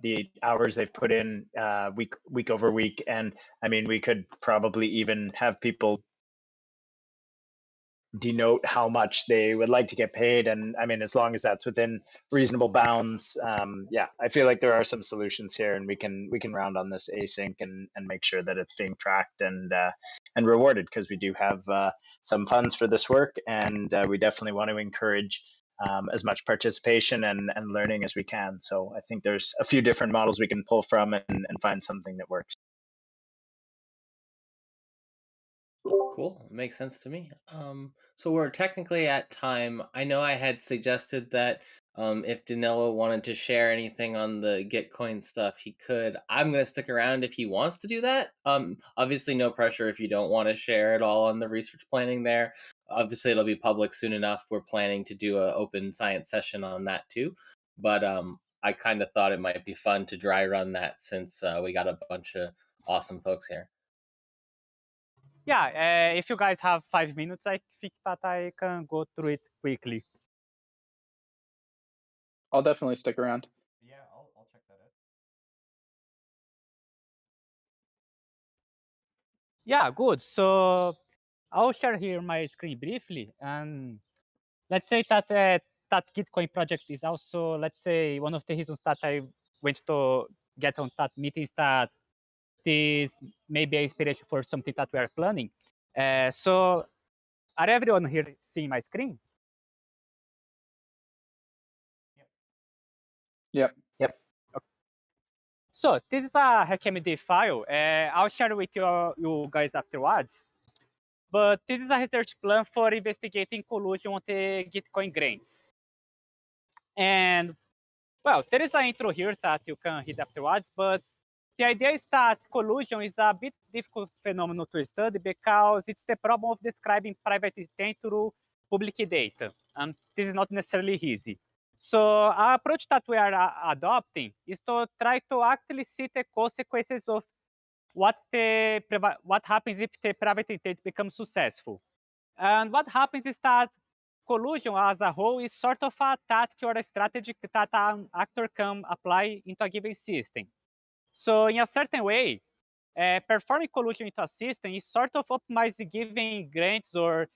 Speaker 3: the hours they've put in week over week. And I mean, we could probably even have people denote how much they would like to get paid. And I mean, as long as that's within reasonable bounds, yeah, I feel like there are some solutions here, and we can round on this async and make sure that it's being tracked and rewarded, because we do have some funds for this work, and we definitely want to encourage as much participation and learning as we can. So I think there's a few different models we can pull from and find something that works.
Speaker 5: Cool. Makes sense to me. So we're technically at time. I know I had suggested that if Danilo wanted to share anything on the Gitcoin stuff, he could. I'm going to stick around if he wants to do that. Obviously, no pressure if you don't want to share it all on the research planning there. Obviously, it'll be public soon enough. We're planning to do an open science session on that too. But I kind of thought it might be fun to dry run that since we got a bunch of awesome folks here.
Speaker 6: Yeah, if you guys have 5 minutes, I think that I can go through it quickly.
Speaker 1: I'll definitely stick around.
Speaker 4: Yeah, I'll check that out.
Speaker 6: Yeah, good. So I'll share here my screen briefly, and let's say that that Gitcoin project is also, let's say, one of the reasons that I went to get on that meetings, that this may be an inspiration for something that we are planning. So are everyone here seeing my screen?
Speaker 1: Yep.
Speaker 3: Yep.
Speaker 6: Okay. So this is a HackMD file. I'll share with you guys afterwards. But this is a research plan for investigating collusion on the Gitcoin grants. And well, there is an intro here that you can read afterwards, but the idea is that collusion is a bit difficult phenomenon to study because it's the problem of describing private intent through public data, and this is not necessarily easy. So our approach that we are adopting is to try to actually see the consequences of what happens if the private intent becomes successful. And what happens is that collusion as a whole is sort of a tactic or a strategy that an actor can apply into a given system. So in a certain way, performing collusion into a system is sort of optimizing giving grants or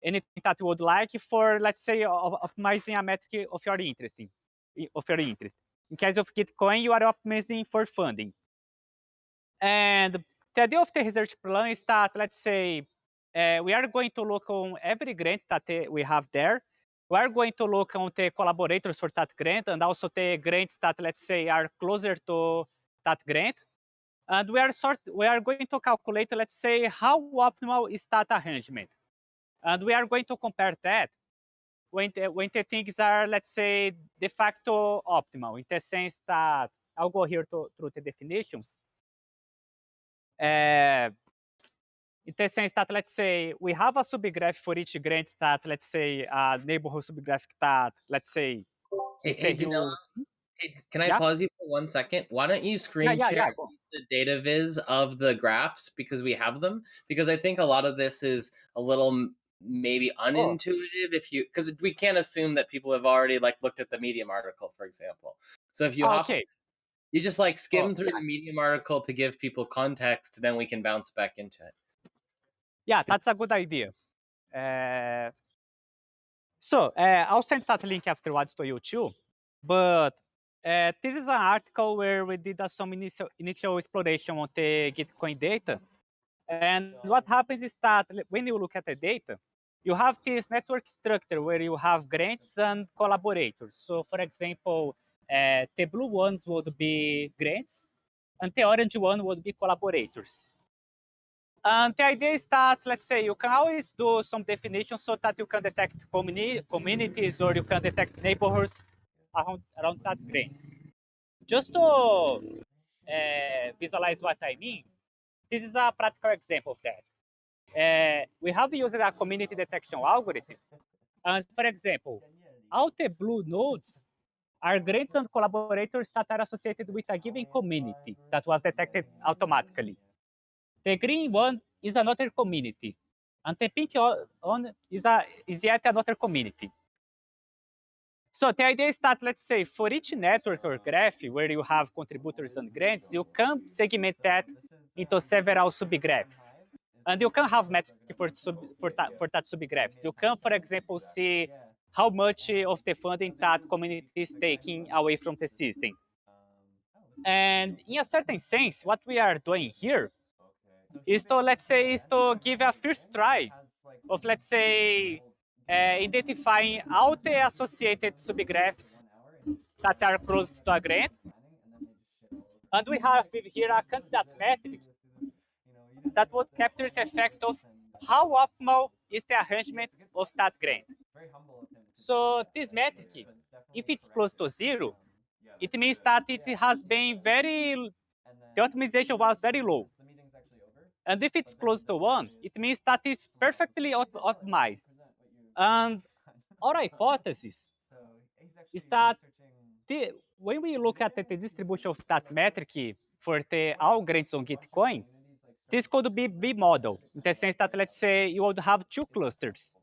Speaker 6: anything that you would like for, let's say, optimizing a metric of your interest. In case of Gitcoin, you are optimizing for funding. And the idea of the research plan is that, let's say, we are going to look on every grant that we have there. We are going to look on the collaborators for that grant and also the grants that, let's say, are closer to that grant. And we are going to calculate, let's say, how optimal is that arrangement. And we are going to compare that when the things are, let's say, de facto optimal, in the sense that I'll go here through the definitions. In the sense that, let's say, we have a subgraph for each grant that, let's say, a neighborhood subgraph that, let's say,
Speaker 5: Hey, Danilo, can I
Speaker 6: Yeah?
Speaker 5: pause you for 1 second? Why don't you screen share
Speaker 6: Go.
Speaker 5: the data viz of the graphs because we have them? Because I think a lot of this is a little maybe unintuitive because we can't assume that people have already like looked at the Medium article, for example. So if you you just like skim through the Medium article to give people context, then we can bounce back into it.
Speaker 6: Yeah, that's a good idea. So I'll send that link afterwards to you too. But this is an article where we did some initial exploration on the Gitcoin data. And what happens is that when you look at the data, you have this network structure where you have grants and collaborators. So for example, the blue ones would be grants, and the orange one would be collaborators. And the idea is that, let's say, you can always do some definition so that you can detect communities or you can detect neighborhoods around that grants. Just to visualize what I mean, this is a practical example of that. We have used a community detection algorithm. And for example, all the blue nodes are grants and collaborators that are associated with a given community that was detected automatically. The green one is another community, and the pink one is yet another community. So the idea is that, let's say, for each network or graph where you have contributors and grants, you can segment that into several subgraphs. And you can have metric for that subgraphs. You can, for example, see how much of the funding that community is taking away from the system. And in a certain sense, what we are doing here is to, let's say, is to give a first try of, let's say, identifying all the associated subgraphs that are close to a grant. And we have here a candidate metric that would capture the effect of how optimal is the arrangement of that grant. So this metric, if it's close to 0, it means that it has been the optimization was very low. And if it's close to 1, it means that it's perfectly optimized. And our hypothesis is that when we look at the distribution of that metric for all grants on Gitcoin, this could be B-model in the sense that, let's say, you would have two clusters.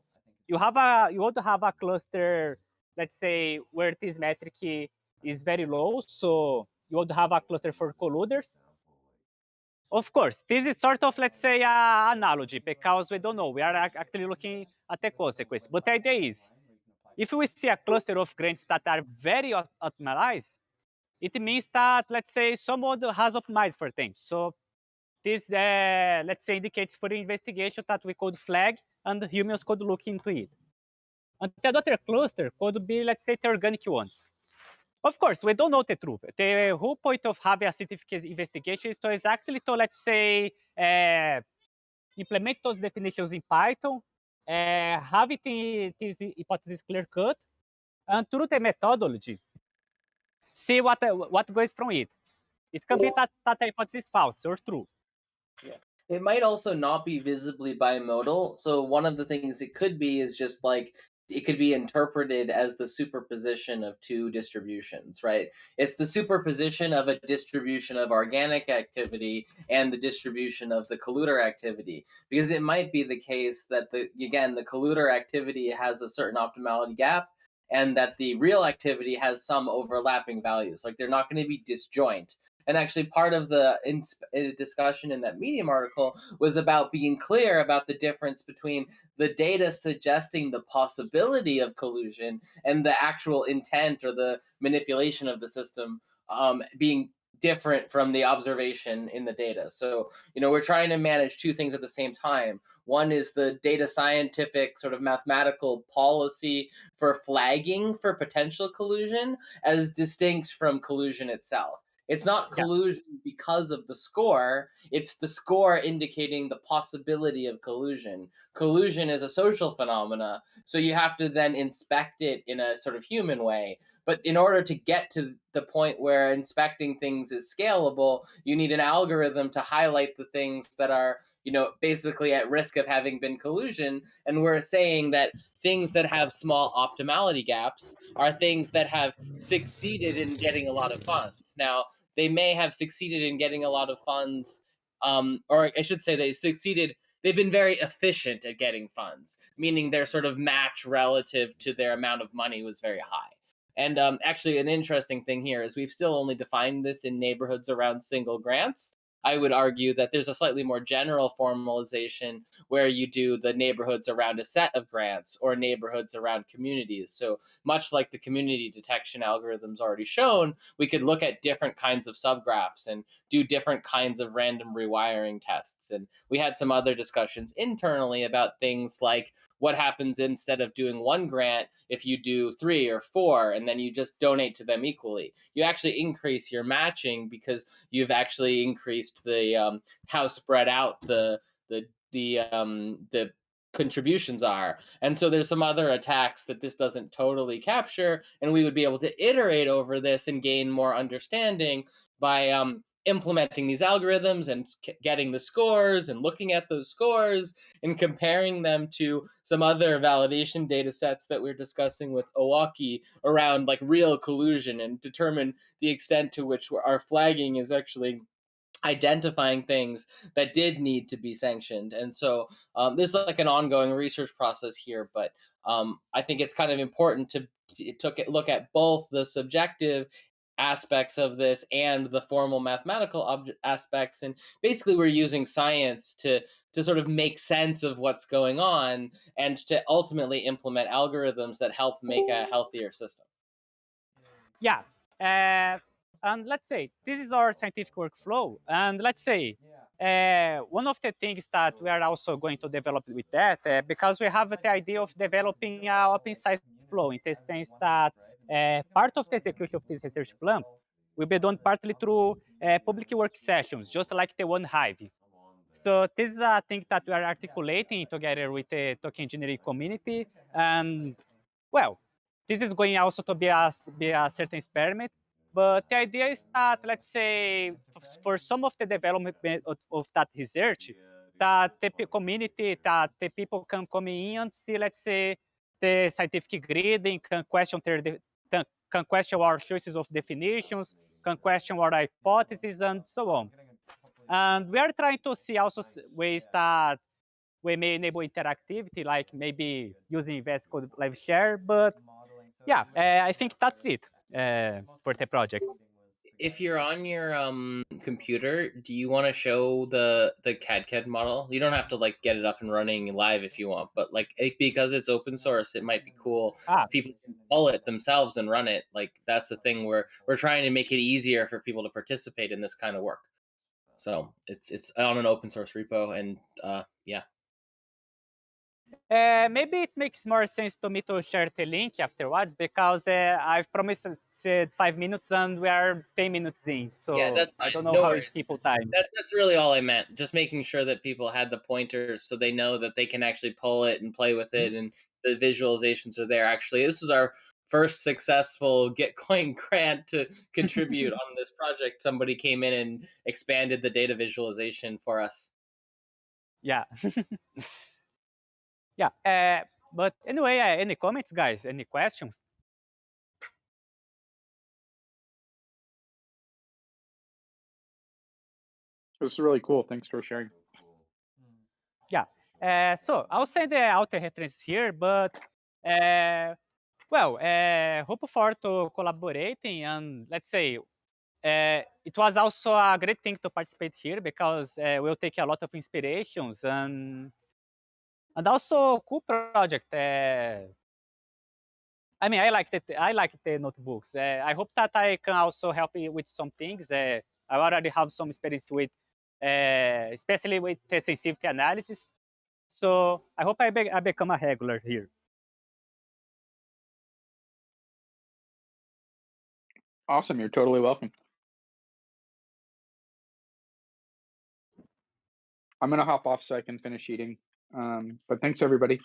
Speaker 6: You would have a cluster, let's say, where this metric is very low, so you would have a cluster for colluders. Of course, this is sort of, let's say, an analogy because we don't know. We are actually looking at the consequence. But the idea is, if we see a cluster of grants that are very optimized, it means that, let's say, someone has optimized for things. So this, let's say, indicates for investigation that we could flag and humans could look into it. And the other cluster could be, let's say, the organic ones. Of course, we don't know the truth. The whole point of having a scientific investigation is to exactly to, let's say, implement those definitions in Python, have this hypothesis clear cut, and through the methodology, see what goes from it. It can be that hypothesis false or true.
Speaker 5: Yeah. It might also not be visibly bimodal. So one of the things it could be is just like it could be interpreted as the superposition of two distributions, right? It's the superposition of a distribution of organic activity and the distribution of the colluder activity. Because it might be the case that the colluder activity has a certain optimality gap and that the real activity has some overlapping values. Like they're not going to be disjoint. And actually, part of the discussion in that Medium article was about being clear about the difference between the data suggesting the possibility of collusion and the actual intent or the manipulation of the system being different from the observation in the data. So, we're trying to manage two things at the same time. One is the data scientific sort of mathematical policy for flagging for potential collusion as distinct from collusion itself. It's not collusion because of the score. It's the score indicating the possibility of collusion. Collusion is a social phenomena, so you have to then inspect it in a sort of human way. But in order to get to the point where inspecting things is scalable, you need an algorithm to highlight the things that are, basically at risk of having been collusion. And we're saying that things that have small optimality gaps are things that have succeeded in getting a lot of funds. Now, they may have succeeded in getting a lot of funds, or I should say they've been very efficient at getting funds, meaning their sort of match relative to their amount of money was very high. And actually, an interesting thing here is we've still only defined this in neighborhoods around single grants. I would argue that there's a slightly more general formalization where you do the neighborhoods around a set of grants or neighborhoods around communities. So much like the community detection algorithms already shown, we could look at different kinds of subgraphs and do different kinds of random rewiring tests. And we had some other discussions internally about things like what happens instead of doing one grant if you do 3 or 4 and then you just donate to them equally. You actually increase your matching because you've actually increased the how spread out the contributions are. And so there's some other attacks that this doesn't totally capture, and we would be able to iterate over this and gain more understanding by implementing these algorithms and getting the scores and looking at those scores and comparing them to some other validation data sets that we're discussing with Owaki around like real collusion and determine the extent to which our flagging is actually identifying things that did need to be sanctioned. And so there's like an ongoing research process here, but I think it's kind of important to look at both the subjective aspects of this and the formal mathematical aspects. And basically we're using science to sort of make sense of what's going on and to ultimately implement algorithms that help make a healthier system.
Speaker 6: Yeah. And let's say this is our scientific workflow. And let's say one of the things that we are also going to develop with that, because we have the idea of developing an open science flow in the sense that part of the execution of this research plan will be done partly through public work sessions, just like the one Hive. So this is a thing that we are articulating together with the token engineering community. And well, this is going also to be a certain experiment. But the idea is that, let's say, for some of the development of that research, that the community, that the people can come in and see, let's say, the scientific grading, can question our choices of definitions, can question our hypotheses, and so on. And we are trying to see also ways that we may enable interactivity, like maybe using VS Code Live Share. But yeah, I think that's it for the project.
Speaker 5: If you're on your computer, do you want to show the cadCAD model? You don't have to like get it up and running live if you want, but like because it's open source, it might be cool if people can pull it themselves and run it. Like that's the thing where we're trying to make it easier for people to participate in this kind of work. So it's on an open source repo, and yeah.
Speaker 6: Maybe it makes more sense to me to share the link afterwards because I've promised 5 minutes and we are 10 minutes in. So
Speaker 5: Yeah, that's
Speaker 6: I
Speaker 5: fine.
Speaker 6: don't know
Speaker 5: No
Speaker 6: how
Speaker 5: worries.
Speaker 6: is people time.
Speaker 5: That's really all I meant. Just making sure that people had the pointers so they know that they can actually pull it and play with it, and the visualizations are there. Actually, this is our first successful Gitcoin grant to contribute on this project. Somebody came in and expanded the data visualization for us.
Speaker 6: Yeah. Yeah. But anyway, any comments, guys? Any questions?
Speaker 1: This is really cool. Thanks for sharing.
Speaker 6: Yeah. So I'll send the auto reference here, but well, hope for to collaborating, and let's say it was also a great thing to participate here because we'll take a lot of inspirations and also cool project. I mean, I like the notebooks. I hope that I can also help you with some things. I already have some experience with, especially with the sensitivity analysis. So I hope I become a regular here.
Speaker 1: Awesome. You're totally welcome. I'm going to hop off so I can finish eating. But thanks, everybody.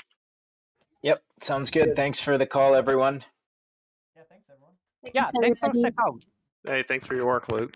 Speaker 3: Yep, sounds good. Thanks for the call, everyone.
Speaker 4: Yeah, thanks everyone.
Speaker 6: Yeah, thanks for the call.
Speaker 7: Hey, thanks for your work, Luke.